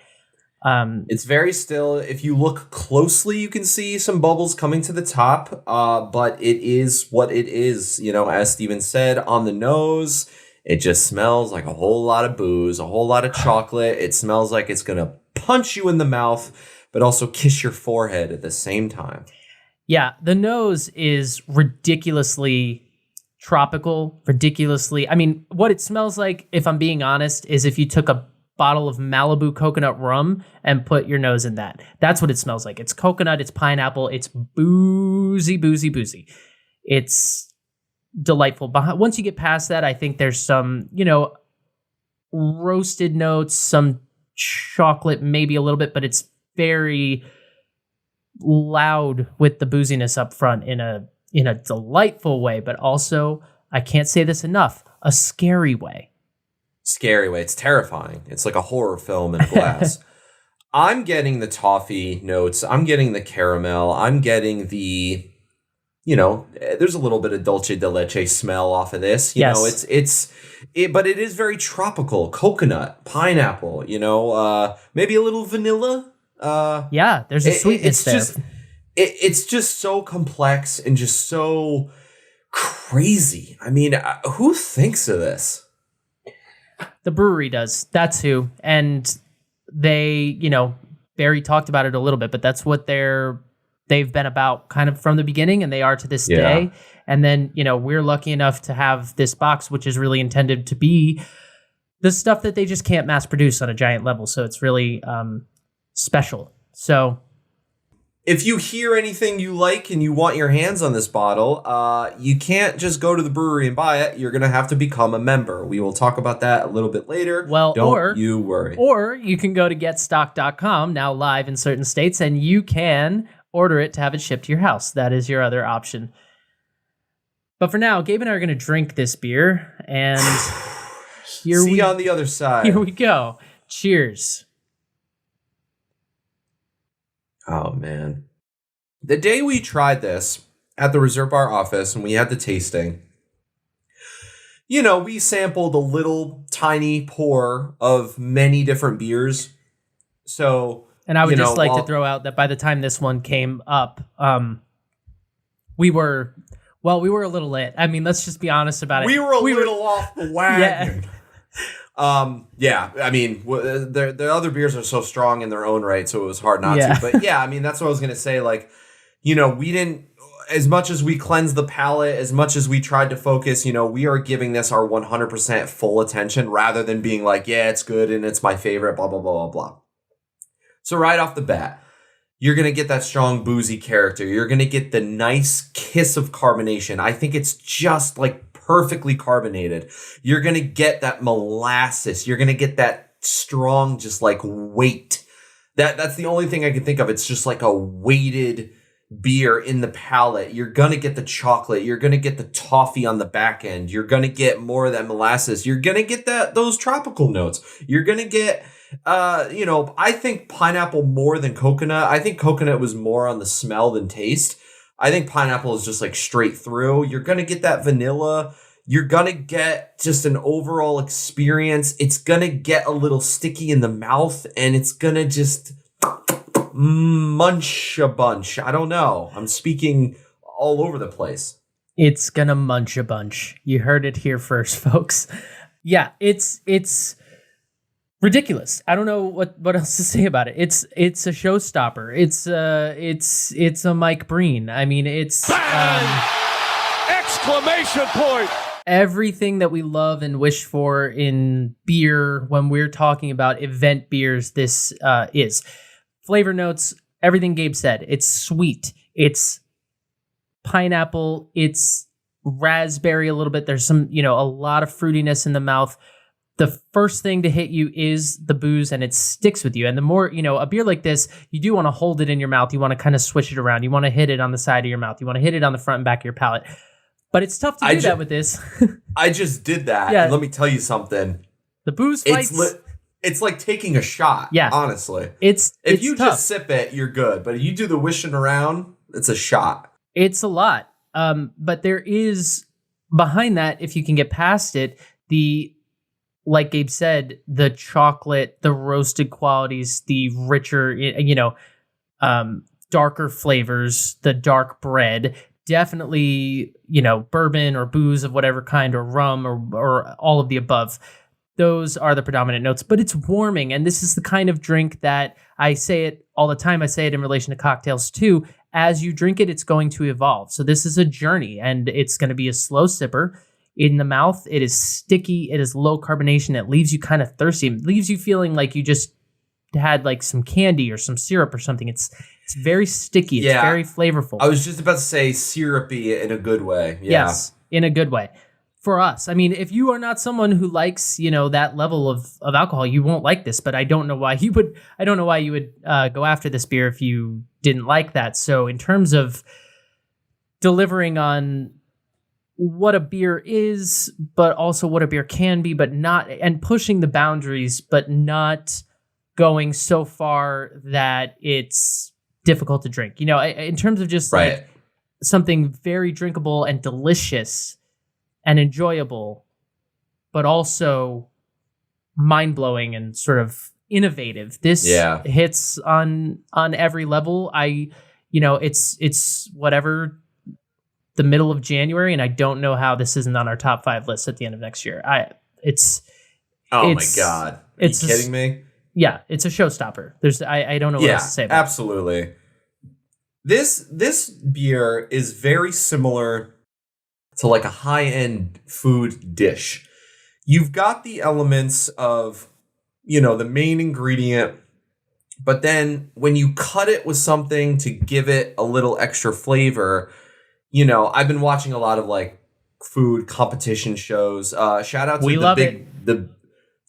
It's very still. If you look closely, you can see some bubbles coming to the top, but it is what it is. You know, as Steven said, on the nose, it just smells like a whole lot of booze, a whole lot of chocolate. It smells like it's going to punch you in the mouth, but also kiss your forehead at the same time. Yeah, the nose is ridiculously tropical, ridiculously. I mean, what it smells like, if I'm being honest, is if you took a bottle of Malibu coconut rum and put your nose in that. That's what it smells like. It's coconut, it's pineapple, it's boozy, boozy, boozy. It's delightful. Once you get past that, I think there's some, roasted notes, some chocolate, maybe a little bit, but it's very loud with the booziness up front in a delightful way, but also, I can't say this enough, a scary way. Scary way. It's terrifying. It's like a horror film in a glass. I'm getting the toffee notes. I'm getting the caramel. I'm getting the, there's a little bit of dulce de leche smell off of this. You know, but it is very tropical. Coconut, pineapple, maybe a little vanilla. There's a sweetness there. It's just so complex and just so crazy. I mean, who thinks of this? The Bruery does. That's who. And they, Barry talked about it a little bit, but that's what they've been about kind of from the beginning, and they are to this day. And then, we're lucky enough to have this box, which is really intended to be the stuff that they just can't mass produce on a giant level. So it's really special. So if you hear anything you like and you want your hands on this bottle, you can't just go to the brewery and buy it. You're going to have to become a member. We will talk about that a little bit later. Well, Don't you worry. Or you can go to getstock.com, now live in certain states, and you can order it to have it shipped to your house. That is your other option. But for now, Gabe and I are going to drink this beer, and See you on the other side. Here we go. Cheers. Oh, man. The day we tried this at the Reserve Bar office and we had the tasting, we sampled a little tiny pour of many different beers. So, and I would just like to throw out that by the time this one came up, we were a little lit. I mean, let's just be honest about it. We were a little off the wagon. Yeah. I mean, the other beers are so strong in their own right, so it was hard not to. But yeah, I mean, that's what I was going to say. Like, we didn't, as much as we cleansed the palate, as much as we tried to focus, we are giving this our 100% full attention rather than being like, yeah, it's good and it's my favorite, blah, blah, blah, blah, blah. So right off the bat, you're going to get that strong boozy character. You're going to get the nice kiss of carbonation. I think it's just like perfectly carbonated. You're going to get that molasses. You're going to get that strong, just like weight. That's the only thing I can think of. It's just like a weighted beer in the palate. You're going to get the chocolate. You're going to get the toffee on the back end. You're going to get more of that molasses. You're going to get those tropical notes. You're going to get, I think pineapple more than coconut. I think coconut was more on the smell than taste. I think pineapple is just like straight through. You're going to get that vanilla. You're going to get just an overall experience. It's going to get a little sticky in the mouth, and it's going to just munch a bunch. I don't know. I'm speaking all over the place. It's going to munch a bunch. You heard it here first, folks. Yeah, it's ridiculous. I don't know what else to say about it. It's a showstopper. It's a Mike Breen. I mean, it's exclamation point. Everything that we love and wish for in beer when we're talking about event beers. This is flavor notes. Everything Gabe said. It's sweet. It's pineapple. It's raspberry a little bit. There's some, a lot of fruitiness in the mouth. The first thing to hit you is the booze, and it sticks with you. And the more, a beer like this, you do want to hold it in your mouth. You want to kind of swish it around. You want to hit it on the side of your mouth. You want to hit it on the front and back of your palate. But it's tough to do that with this. I just did that. Yeah. And let me tell you something. The booze fights. It's like taking a shot. Yeah. Honestly. If you tough. just sip it, you're good. But if you do the wishing around, it's a shot. It's a lot. But there is behind that, if you can get past it, like Gabe said, the chocolate, the roasted qualities, the richer, darker flavors, the dark bread, definitely, bourbon or booze of whatever kind, or rum, or all of the above. Those are the predominant notes, but it's warming. And this is the kind of drink that I say it all the time. I say it in relation to cocktails too. As you drink it, it's going to evolve. So this is a journey, and it's going to be a slow sipper. In the mouth, it is sticky. It is low carbonation. It leaves you kind of thirsty. It leaves you feeling like you just had like some candy or some syrup or something. It's very sticky. It's very flavorful. I was just about to say syrupy in a good way. Yeah. Yes, in a good way. For us, I mean, if you are not someone who likes, that level of alcohol, you won't like this. But I don't know why you would. I don't know why you would go after this beer if you didn't like that. So in terms of delivering on what a beer is, but also what a beer can be, but not, and pushing the boundaries, but not going so far that it's difficult to drink. In terms of just like something very drinkable and delicious and enjoyable, but also mind-blowing and sort of innovative. This hits on every level. It's whatever, the middle of January, and I don't know how this isn't on our top 5 list at the end of next year. My God. Are you kidding me? Yeah, it's a showstopper. I don't know what else to say about absolutely. This beer is very similar to like a high-end food dish. You've got the elements of, the main ingredient, but then when you cut it with something to give it a little extra flavor, I've been watching a lot of like food competition shows. Shout out to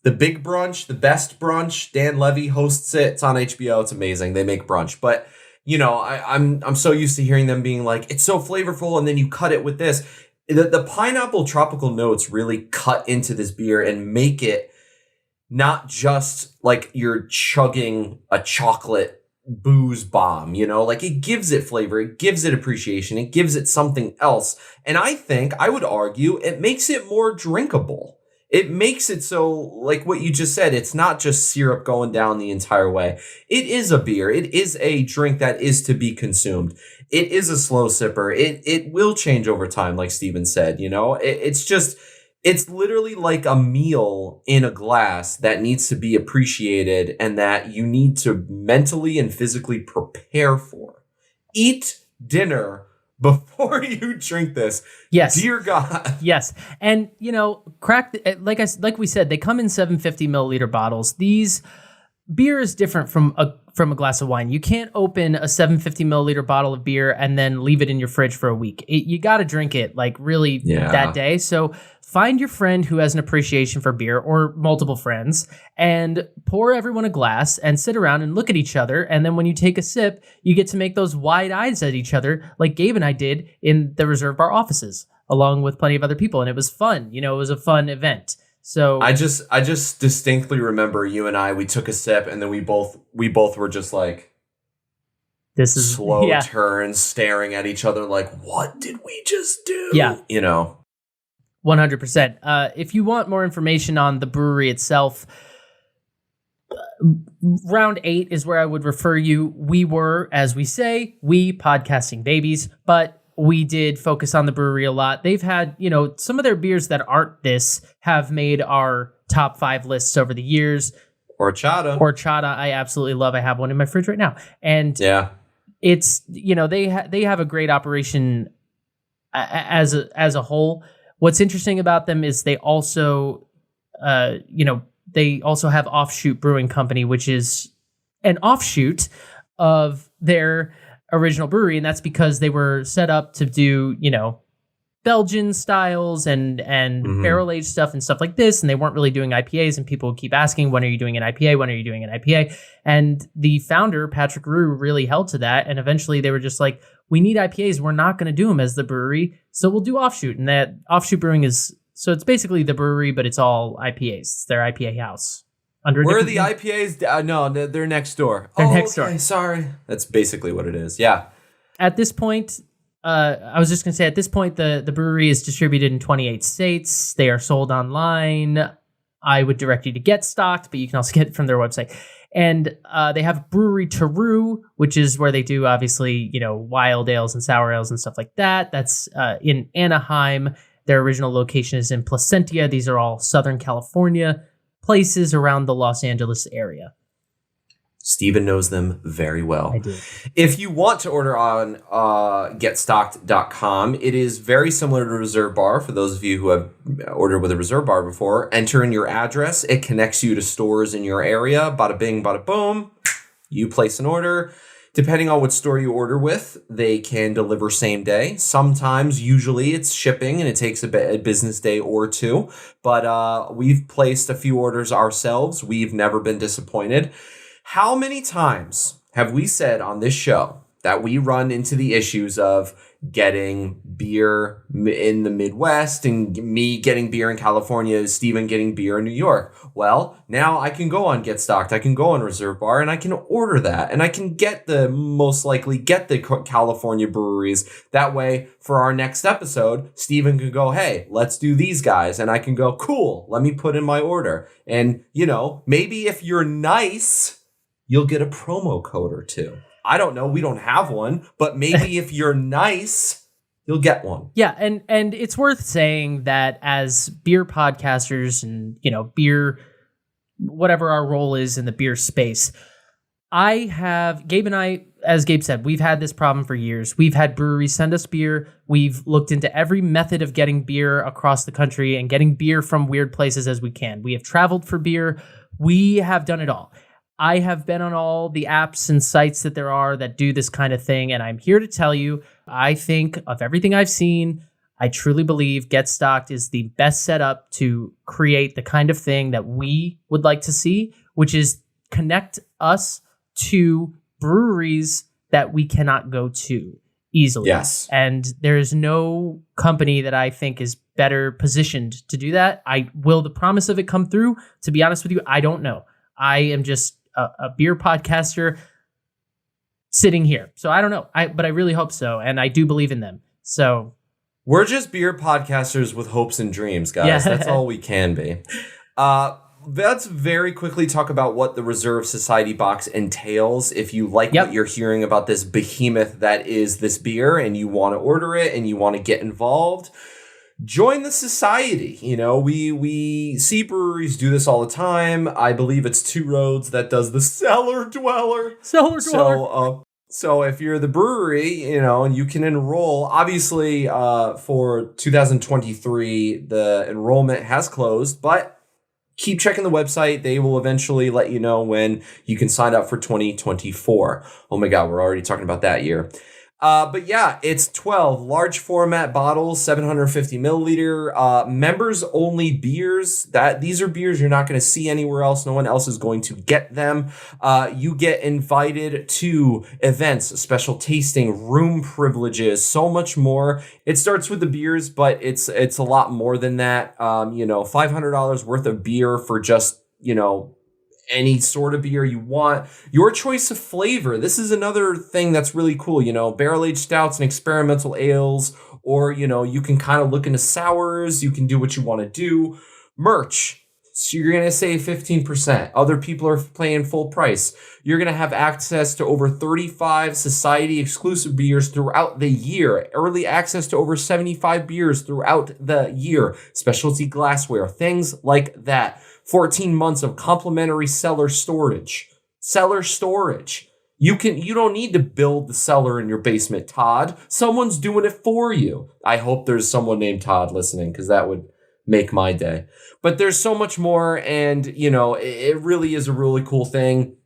the Big Brunch, the Best Brunch. Dan Levy hosts it. It's on HBO. It's amazing. They make brunch, but I'm so used to hearing them being like, it's so flavorful, and then you cut it with this. The pineapple tropical notes really cut into this beer and make it not just like you're chugging a chocolate booze bomb, like it gives it flavor, it gives it appreciation, it gives it something else. And I would argue it makes it more drinkable. It makes it so, like what you just said, it's not just syrup going down the entire way. It is a beer. It is a drink that is to be consumed. It is a slow sipper. It will change over time, like Steven said, it's literally like a meal in a glass that needs to be appreciated and that you need to mentally and physically prepare for. Eat dinner before you drink this. Yes. Dear God. Yes. And, like we said, they come in 750 milliliter bottles. These beer is different from a glass of wine. You can't open a 750 milliliter bottle of beer and then leave it in your fridge for a week. You got to drink it like really that day. So find your friend who has an appreciation for beer, or multiple friends, and pour everyone a glass and sit around and look at each other. And then when you take a sip, you get to make those wide eyes at each other like Gabe and I did in the Reserve Bar offices, along with plenty of other people. And it was fun. It was a fun event. So I just distinctly remember you and we took a sip, and then we both were just like, this is slow turns, staring at each other like, what did we just do? Yeah. 100%. If you want more information on the brewery itself, round 8 is where I would refer you. We were, as we say, podcasting babies, but we did focus on the brewery a lot. They've had, some of their beers that aren't this have made our top 5 lists over the years. Horchata, I absolutely love. I have one in my fridge right now. And it's, they have a great operation as a whole. What's interesting about them is they also, have Offshoot Brewing Company, which is an offshoot of their original brewery, and that's because they were set up to do, Belgian styles and barrel aged stuff and stuff like this, and they weren't really doing IPAs. And people would keep asking, "When are you doing an IPA? When are you doing an IPA?" And the founder, Patrick Roux, really held to that. And eventually, they were just like, we need IPAs. We're not going to do them as the brewery. So we'll do Offshoot. And that Offshoot Brewing so it's basically the brewery, but it's all IPAs. It's their IPA house. Where are the IPAs? No, they're next door. They're next door. Sorry. That's basically what it is. Yeah. At this point, I was just going to say, at this point, the brewery is distributed in 28 states. They are sold online. I would direct you to Get Stocked, but you can also get it from their website. And they have Brewery Taru, which is where they do, obviously, wild ales and sour ales and stuff like that. That's in Anaheim. Their original location is in Placentia. These are all Southern California places around the Los Angeles area. Steven knows them very well. I do. If you want to order on getstocked.com, it is very similar to Reserve Bar. For those of you who have ordered with a Reserve Bar before, enter in your address. It connects you to stores in your area. Bada bing, bada boom. You place an order. Depending on what store you order with, they can deliver same day. Sometimes, usually, it's shipping and it takes a business day or two. But we've placed a few orders ourselves. We've never been disappointed. How many times have we said on this show that we run into the issues of getting beer in the Midwest and me getting beer in California, Steven getting beer in New York? Well, now I can go on Get Stocked, I can go on Reserve Bar, and I can order that. And I can most likely get the California breweries. That way, for our next episode, Steven can go, hey, let's do these guys. And I can go, cool, let me put in my order. And, maybe if you're nice, you'll get a promo code or two. I don't know. We don't have one, but maybe if you're nice, you'll get one. Yeah, and it's worth saying that as beer podcasters and, beer, whatever our role is in the beer space, Gabe and I, as Gabe said, we've had this problem for years. We've had breweries send us beer. We've looked into every method of getting beer across the country and getting beer from weird places as we can. We have traveled for beer. We have done it all. I have been on all the apps and sites that there are that do this kind of thing, and I'm here to tell you, I think of everything I've seen, I truly believe Get Stocked is the best setup to create the kind of thing that we would like to see, which is connect us to breweries that we cannot go to easily. Yes. And there is no company that I think is better positioned to do that. Will the promise of it come through? To be honest with you, I don't know. I am just a beer podcaster sitting here. So I don't know. But I really hope so. And I do believe in them. So we're just beer podcasters with hopes and dreams, guys. Yeah. That's all we can be. Let's very quickly talk about what the Reserve Society box entails. If you like what you're hearing about this behemoth that is this beer and you want to order it and you want to get involved, join the society. We see breweries do this all the time. I believe it's Two Roads that does the Cellar Dweller. So if you're the brewery, and you can enroll, obviously for 2023, the enrollment has closed, but keep checking the website. They will eventually let you know when you can sign up for 2024. Oh my God, we're already talking about that year. But yeah, it's 12 large format bottles, 750 milliliter, members only beers. These are beers you're not going to see anywhere else. No one else is going to get them. You get invited to events, special tasting, room privileges, so much more. It starts with the beers, but it's a lot more than that. $500 worth of beer for just, any sort of beer you want, your choice of flavor. This is another thing that's really cool, barrel-aged stouts and experimental ales, or, you can kind of look into sours. You can do what you want to do. Merch. So you're going to save 15%. Other people are paying full price. You're going to have access to over 35 society exclusive beers throughout the year. Early access to over 75 beers throughout the year. Specialty glassware, things like that. 14 months of complimentary cellar storage. You don't need to build the cellar in your basement, Todd. Someone's doing it for you. I hope there's someone named Todd listening, because that would make my day. But there's so much more, and it really is a really cool thing.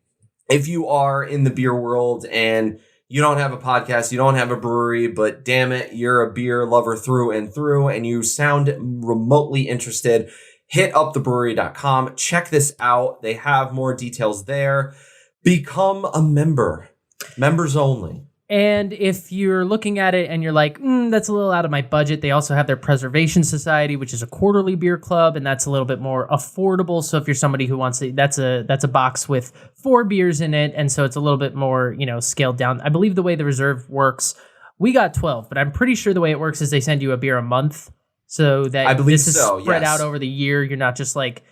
If you are in the beer world and you don't have a podcast, you don't have a brewery, but damn it, you're a beer lover through and through, and you sound remotely interested, hit up thebrewery.com. Check this out. They have more details there. Become a member. Members only. And if you're looking at it and you're like, that's a little out of my budget, they also have their Preservation Society, which is a quarterly beer club, and that's a little bit more affordable. So if you're somebody who wants to, that's a box with 4 beers in it, and so it's a little bit more, scaled down. I believe the way the reserve works, we got 12, but I'm pretty sure the way it works is they send you a beer a month, so that I believe this is so, spread yes. out over the year. You're not just like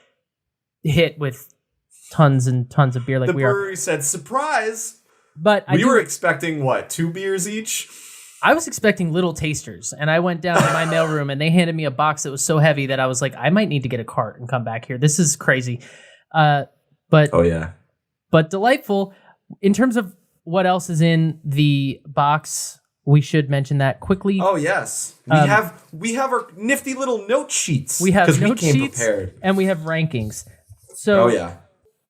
hit with tons and tons of beer like the we are. brewery said, surprise. But We were expecting, 2 beers each? I was expecting little tasters, and I went down to my mailroom, and they handed me a box that was so heavy that I was like, I might need to get a cart and come back here. This is crazy. But Oh, yeah. But delightful. In terms of what else is in the box, we should mention that quickly. Oh, yes. We have our nifty little note sheets. We have note we came sheets, prepared. and we have rankings. So Oh, yeah.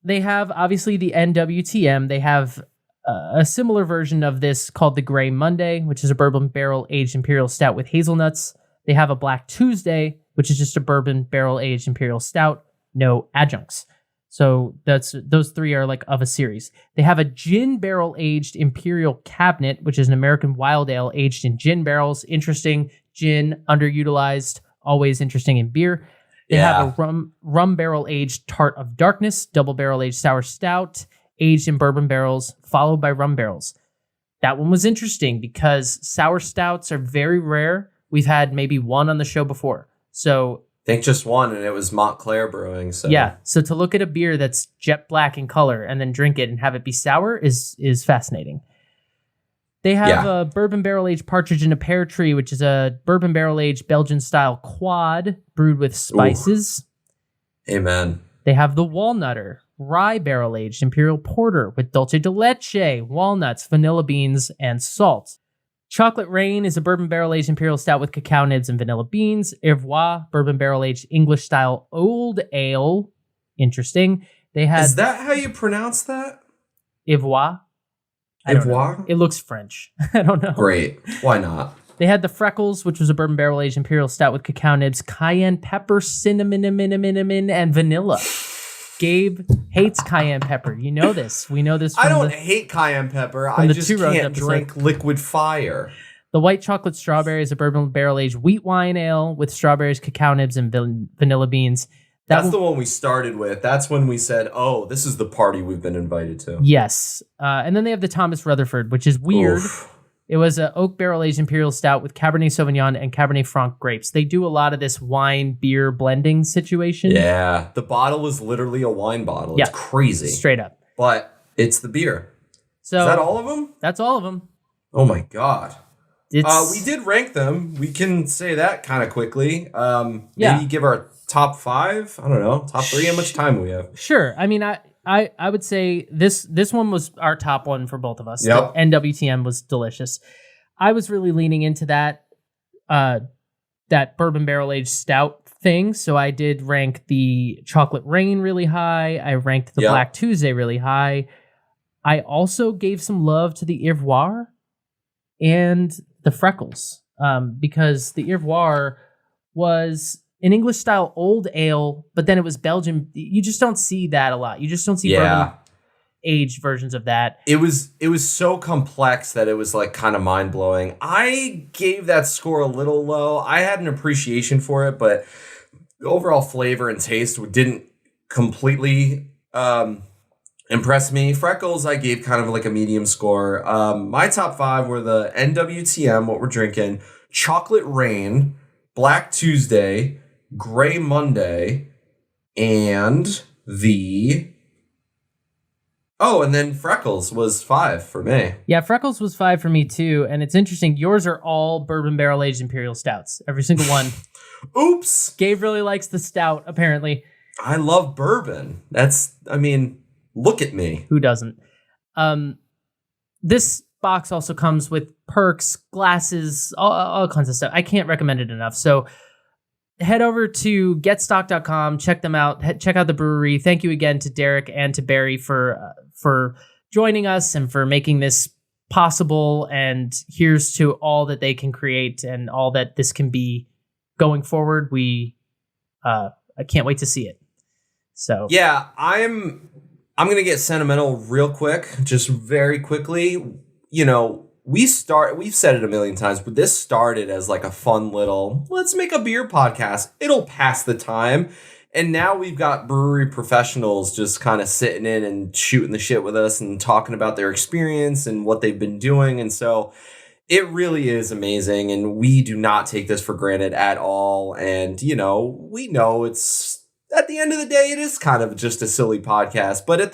they have, obviously, the NWTM. They have a similar version of this called the Gray Monday, which is a bourbon barrel aged imperial stout with hazelnuts. They have a Black Tuesday, which is just a bourbon barrel aged imperial stout, no adjuncts. So those 3 are like of a series. They have a gin barrel aged imperial cabinet, which is an American wild ale aged in gin barrels. Interesting. Gin, underutilized, always interesting in beer. They have a rum barrel aged tart of darkness, double barrel aged sour stout, aged in bourbon barrels, followed by rum barrels. That one was interesting because sour stouts are very rare. We've had maybe one on the show before. So I think just one, and it was Montclair Brewing. So yeah. So to look at a beer that's jet black in color and then drink it and have it be sour is fascinating. They have a bourbon barrel aged partridge in a pear tree, which is a bourbon barrel aged Belgian style quad brewed with spices. Ooh. Amen. They have the Walnutter rye barrel aged imperial porter with dulce de leche, walnuts, vanilla beans, and salt. Chocolate Rain is a bourbon barrel aged imperial stout with cacao nibs and vanilla beans. Ivoire bourbon barrel aged English style old ale. Interesting. They had Is that how you pronounce that? Ivoire. I don't know. Ivoire? It looks French. I don't know. Great. Why not? They had the Freckles, which was a bourbon barrel aged imperial stout with cacao nibs, cayenne pepper, cinnamon, and vanilla. Gabe hates cayenne pepper. You know this. We know this. I don't hate cayenne pepper. I just can't drink liquid fire. The White Chocolate Strawberry is a bourbon barrel aged wheat wine ale with strawberries, cacao nibs, and vanilla beans. That's the one we started with. That's when we said, oh, this is the party we've been invited to. Yes. And then they have the Thomas Rutherford, which is weird. Oof. It was an oak barrel aged imperial stout with Cabernet Sauvignon and Cabernet Franc grapes. They do a lot of this wine beer blending situation. Yeah. The bottle is literally a wine bottle. Yeah. It's crazy. Straight up. But it's the beer. So is that all of them? That's all of them. Oh my God. We did rank them. We can say that kind of quickly. Yeah. Maybe give our top 5. I don't know. Top 3. How much time do we have? Sure. I mean, I would say this one was our top one for both of us. Yep. The NWTM was delicious. I was really leaning into that bourbon barrel aged stout thing. So I did rank the Chocolate Rain really high. I ranked the Black Tuesday really high. I also gave some love to the Ivoire and the Freckles because the Ivoire was an English style old ale, but then it was Belgian. You just don't see that a lot. You just don't see bourbon aged versions of that. It was so complex that it was like kind of mind blowing. I gave that score a little low. I had an appreciation for it, but the overall flavor and taste didn't completely impress me. Freckles, I gave kind of like a medium score. My top 5 were the NWTM, what we're drinking, Chocolate Rain, Black Tuesday, Gray Monday, and and then Freckles was 5 for me. Yeah, Freckles was 5 for me too. And it's interesting. Yours are all bourbon barrel aged imperial stouts. Every single one. Oops. Gabe really likes the stout, apparently. I love bourbon. Look at me. Who doesn't? This box also comes with perks, glasses, all kinds of stuff. I can't recommend it enough. So head over to getstock.com, check them out, check out the brewery. Thank you again to Derek and to Barry for joining us and for making this possible. And here's to all that they can create and all that this can be going forward. I can't wait to see it. So yeah, I'm going to get sentimental real quick, just very quickly. You know, we've said it a million times, but this started as like a fun little, let's make a beer podcast. It'll pass the time. And now we've got brewery professionals just kind of sitting in and shooting the shit with us and talking about their experience and what they've been doing. And so it really is amazing. And we do not take this for granted at all. And, we know it's at the end of the day, it is kind of just a silly podcast. But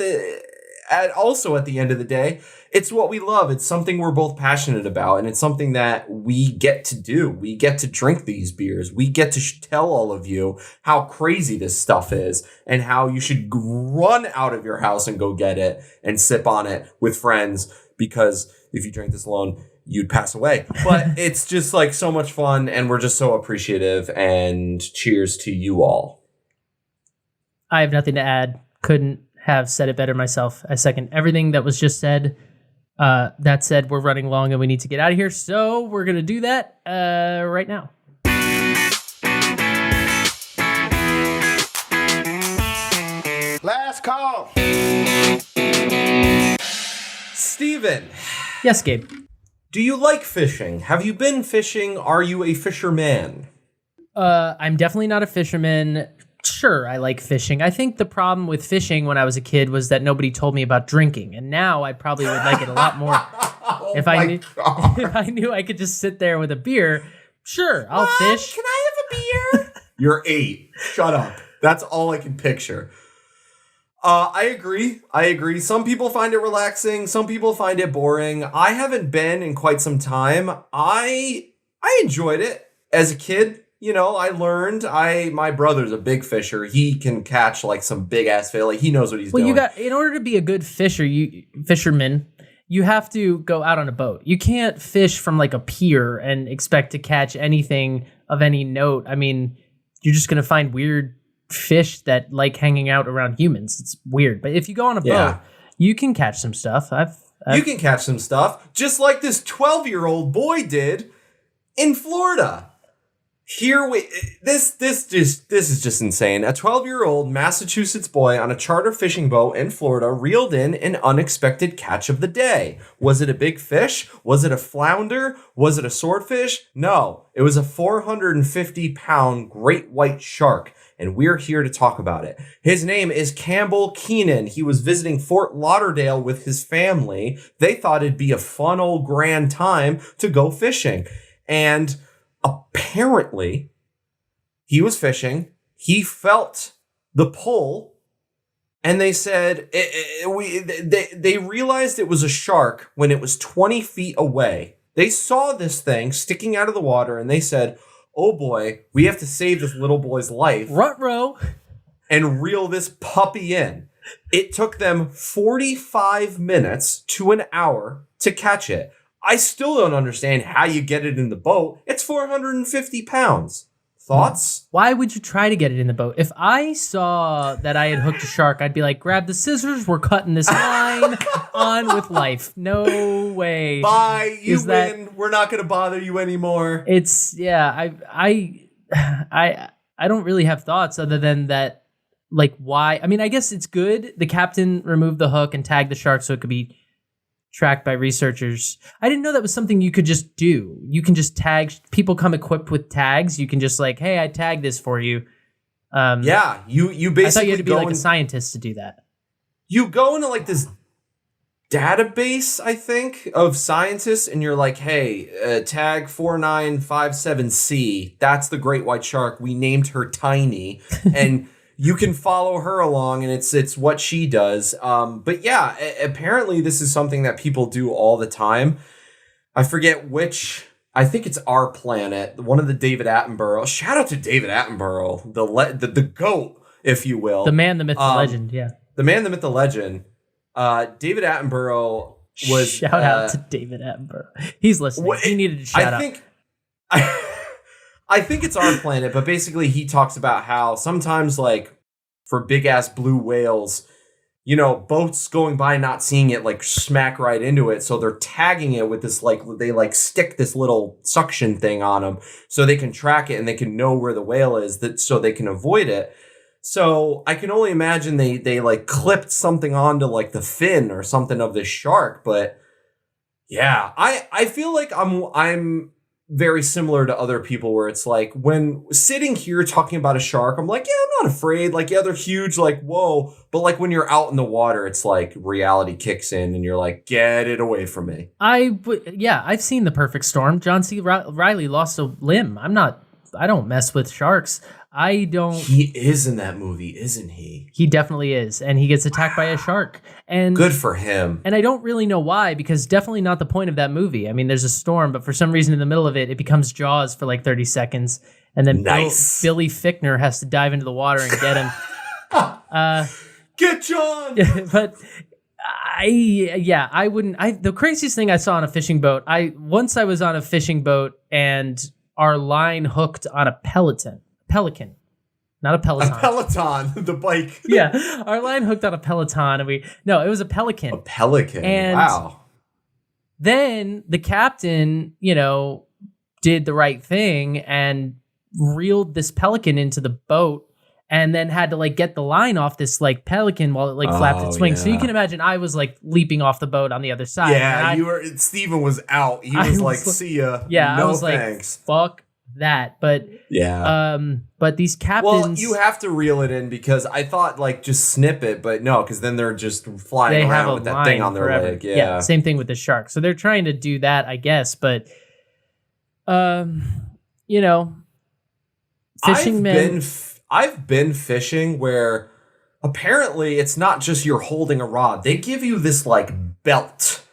also at the end of the day, it's what we love. It's something we're both passionate about, and it's something that we get to do. We get to drink these beers. We get to tell all of you how crazy this stuff is and how you should run out of your house and go get it and sip on it with friends, because if you drank this alone, you'd pass away. But it's just like so much fun, and we're just so appreciative, and cheers to you all. I have nothing to add. Couldn't have said it better myself. I second everything that was just said. That said, we're running long and we need to get out of here, so we're going to do that right now. Last call. Steven. Yes, Gabe. Do you like fishing? Have you been fishing? Are you a fisherman? I'm definitely not a fisherman. Sure, I like fishing. I think the problem with fishing when I was a kid was that nobody told me about drinking, and now I probably would like it a lot more if I knew I could just sit there with a beer. Sure, I'll fish. Can I have a beer? You're 8. Shut up. That's all I can picture. I agree. Some people find it relaxing. Some people find it boring. I haven't been in quite some time. I enjoyed it as a kid. I learned. My brother's a big fisher. He can catch like some big ass fish. Like he knows what he's doing. In order to be a good fisherman, you have to go out on a boat. You can't fish from like a pier and expect to catch anything of any note. I mean, you're just gonna find weird fish that like hanging out around humans. It's weird. But if you go on a boat, you can catch some stuff. You can catch some stuff, just like this 12-year-old boy did in Florida. This is just insane. A 12-year-old Massachusetts boy on a charter fishing boat in Florida reeled in an unexpected catch of the day. Was it a big fish? Was it a flounder? Was it a swordfish? No, it was a 450-pound great white shark, and we're here to talk about it. His name is Campbell Keenan. He was visiting Fort Lauderdale with his family. They thought it'd be a fun old grand time to go fishing, and apparently, he was fishing. He felt the pull, and they said they realized it was a shark when it was 20 feet away. They saw this thing sticking out of the water, and they said, "Oh boy, we have to save this little boy's life." Ruh-roh. And reel this puppy in. It took them 45 minutes to an hour to catch it. I still don't understand how you get it in the boat. It's 450 pounds. Thoughts? Why would you try to get it in the boat? If I saw that I had hooked a shark, I'd be like, grab the scissors. We're cutting this line on with life. No way. Bye. You win. We're not going to bother you anymore. I don't really have thoughts other than that. Like, why? I mean, I guess it's good. The captain removed the hook and tagged the shark so it could be tracked by researchers. I didn't know that was something you could just do. You can just tag. People come equipped with tags. You can just like, hey, I tagged this for you. You basically. I thought you had to be like a scientist to do that. You go into like this database, I think, of scientists, and you're like, hey, tag 4957C. That's the great white shark. We named her Tiny, and you can follow her along, and it's what she does. But yeah, apparently this is something that people do all the time. I forget which. I think it's Our Planet. One of the David Attenborough. Shout out to David Attenborough, the GOAT, if you will. The man, the myth, the legend. Yeah. The man, the myth, the legend. David Attenborough was. Shout out to David Attenborough. He's listening. He needed to shout out. I think it's Our Planet, but basically he talks about how sometimes, like, for big ass blue whales, boats going by not seeing it, like, smack right into it, so they're tagging it with this, like, they like stick this little suction thing on them so they can track it and they can know where the whale is, so they can avoid it. So I can only imagine they like clipped something onto like the fin or something of this shark, but Yeah, I feel like I'm very similar to other people where it's like when sitting here talking about a shark, I'm like, yeah, I'm not afraid. Like, yeah, they're huge, like, whoa. But like when you're out in the water, it's like reality kicks in and you're like, get it away from me. I've seen The Perfect Storm. John C. Reilly lost a limb. I don't mess with sharks. I don't. He is in that movie, isn't he? He definitely is. And he gets attacked by a shark. And good for him. And I don't really know why, because definitely not the point of that movie. I mean, there's a storm, but for some reason in the middle of it, it becomes Jaws for like 30 seconds. And then nice. Billy Fichtner has to dive into the water and get him. Get John! But I wouldn't. The craziest thing I saw on a fishing boat, once I was on a fishing boat and our line hooked on a pelican, not a Peloton. A Peloton, the bike. Yeah, our line hooked on a Peloton, and it was a pelican. A pelican. And wow. Then the captain, did the right thing and reeled this pelican into the boat, and then had to like get the line off this like pelican while it like flapped its wings. So you can imagine I was like leaping off the boat on the other side. Yeah, Steven was out. He was like, see ya. Yeah, no I was thanks. like, fuck that. But yeah. But these captains. Well, you have to reel it in because I thought like just snip it, but no, because then they're just flying around with that thing on their leg. Yeah. Same thing with the shark. So they're trying to do that, I guess. But fishing men. I've been fishing where apparently it's not just you're holding a rod. They give you this like belt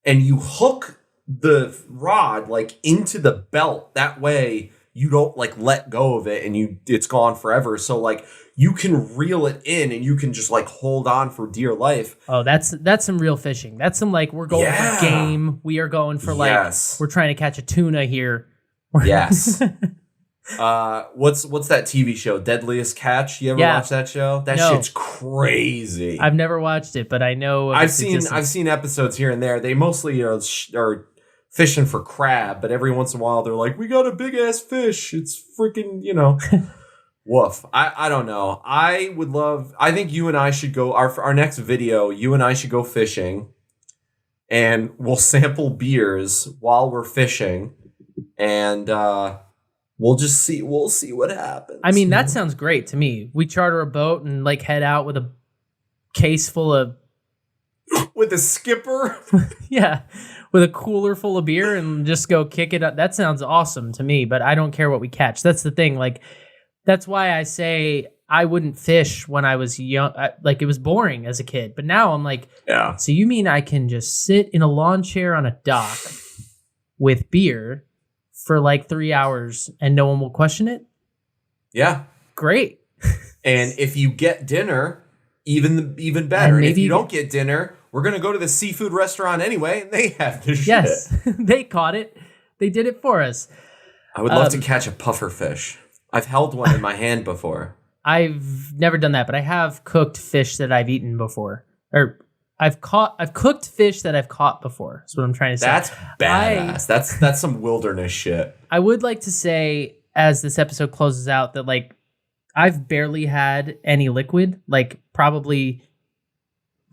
and you hook the rod like into the belt. That way you don't like let go of it and it's gone forever. So like you can reel it in and you can just like hold on for dear life. Oh, that's some real fishing. That's some like we're going for game. We are going for like we're trying to catch a tuna here. Yes. What's that TV show? Deadliest Catch? You ever watch that show? That shit's crazy. I've never watched it, but I know I've seen episodes here and there. They mostly are fishing for crab, but every once in a while they're like, we got a big ass fish. It's freaking, woof. I don't know. I think you and I should go our next video, you and I should go fishing and we'll sample beers while we're fishing and we'll see what happens. I mean, that sounds great to me. We charter a boat and like head out with a case full of with a skipper. Yeah. With a cooler full of beer and just go kick it up. That sounds awesome to me, but I don't care what we catch. That's the thing. Like, that's why I say I wouldn't fish when I was young. Like, it was boring as a kid. But now I'm like, yeah. So you mean I can just sit in a lawn chair on a dock with beer for like 3 hours and no one will question it? Yeah. Great. And if you get dinner, even better. And if you don't get dinner, we're going to go to the seafood restaurant anyway, and they have the shit. Yes, they caught it. They did it for us. I would love to catch a puffer fish. I've held one in my hand before. I've never done that, but I have cooked fish that I've eaten before. Or I've cooked fish that I've caught before. That's what I'm trying to say. That's badass. That's some wilderness shit. I would like to say, as this episode closes out, that like I've barely had any liquid, like probably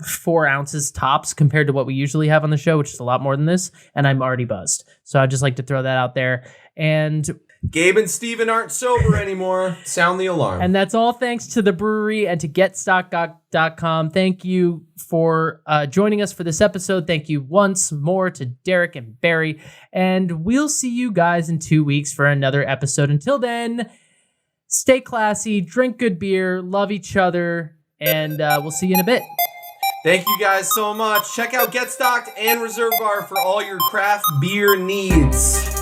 4 ounces tops compared to what we usually have on the show, which is a lot more than this, and I'm already buzzed. So I'd just like to throw that out there. And Gabe and Steven aren't sober anymore. Sound the alarm. And that's all thanks to the Bruery and to getstock.com. Thank you for joining us for this episode. Thank you once more to Derek and Barry. And we'll see you guys in 2 weeks for another episode. Until then, stay classy, drink good beer, love each other, and we'll see you in a bit. Thank you guys so much. Check out Get Stocked and Reserve Bar for all your craft beer needs.